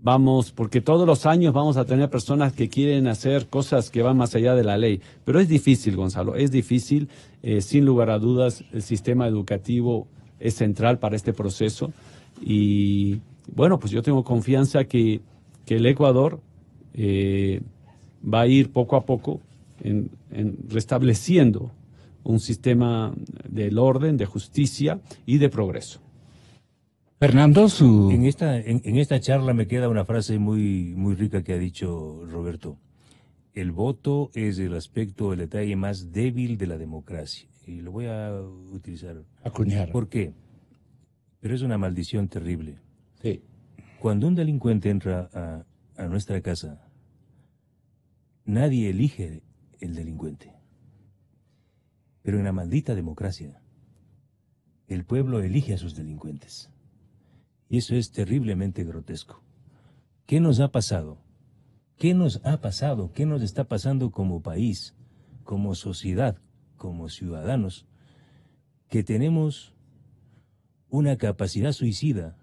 vamos, porque todos los años vamos a tener personas que quieren hacer cosas que van más allá de la ley. Pero es difícil, Gonzalo, es difícil. Sin lugar a dudas, el sistema educativo es central para este proceso. Y bueno, pues yo tengo confianza que el Ecuador va a ir poco a poco en restableciendo un sistema del orden, de justicia y de progreso. Fernando, En esta charla me queda una frase muy, muy rica que ha dicho Roberto. El voto es el aspecto, el detalle más débil de la democracia. Y lo voy a utilizar. acuñar. ¿Por qué? Pero es una maldición terrible. Sí. Cuando un delincuente entra a nuestra casa, nadie elige el delincuente. Pero en la maldita democracia, el pueblo elige a sus delincuentes. Y eso es terriblemente grotesco. ¿Qué nos ha pasado? ¿Qué nos ha pasado? ¿Qué nos está pasando como país, como sociedad, como ciudadanos? Que tenemos una capacidad suicida,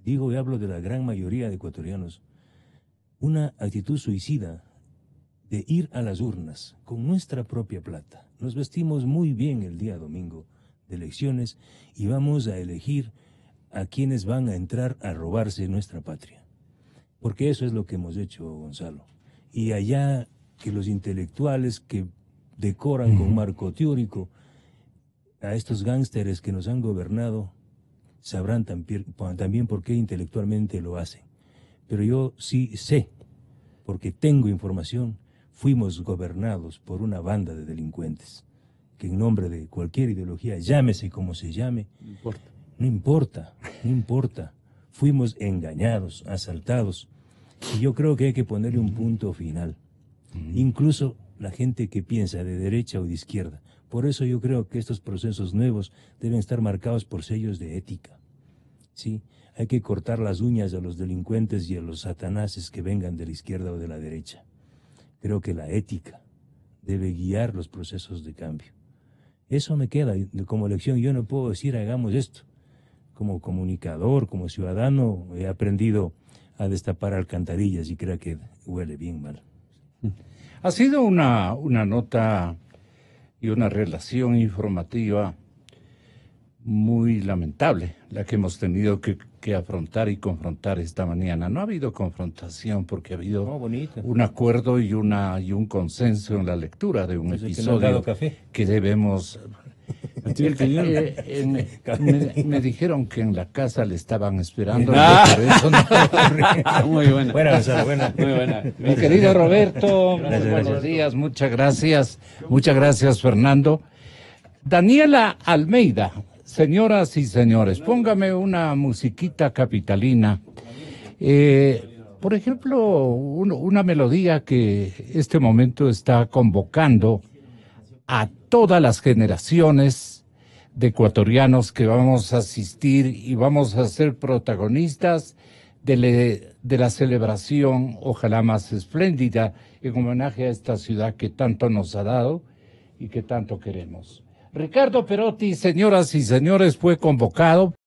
digo y hablo de la gran mayoría de ecuatorianos, una actitud suicida de ir a las urnas con nuestra propia plata. Nos vestimos muy bien el día domingo de elecciones y vamos a elegir a quienes van a entrar a robarse nuestra patria. Porque eso es lo que hemos hecho, Gonzalo. Y allá que los intelectuales que decoran con marco teórico a estos gángsteres que nos han gobernado, sabrán también por qué intelectualmente lo hacen. Pero yo sí sé, porque tengo información, fuimos gobernados por una banda de delincuentes, que en nombre de cualquier ideología, llámese como se llame, no importa, fuimos engañados, asaltados, y yo creo que hay que ponerle un punto final. Incluso la gente que piensa de derecha o de izquierda. Por eso yo creo que estos procesos nuevos deben estar marcados por sellos de ética. ¿Sí? Hay que cortar las uñas a los delincuentes y a los satanases que vengan de la izquierda o de la derecha. Creo que la ética debe guiar los procesos de cambio. Eso me queda como lección. Yo no puedo decir hagamos esto. Como comunicador, como ciudadano, he aprendido a destapar alcantarillas y creo que huele bien mal. Ha sido una nota y una relación informativa muy lamentable la que hemos tenido que afrontar y confrontar esta mañana. No ha habido confrontación porque ha habido un acuerdo y un consenso en la lectura de un episodio que debemos... me dijeron que en la casa le estaban esperando. Por eso no... Muy buena. Muy buena. Mi querido Roberto, buenos días, muchas gracias. Muchas gracias, Fernando. Daniela Almeida, señoras y señores, póngame una musiquita capitalina. Por ejemplo, una melodía que este momento está convocando a todas las generaciones de ecuatorianos que vamos a asistir y vamos a ser protagonistas de la celebración, ojalá más espléndida, en homenaje a esta ciudad que tanto nos ha dado y que tanto queremos. Ricardo Perotti, señoras y señores, fue convocado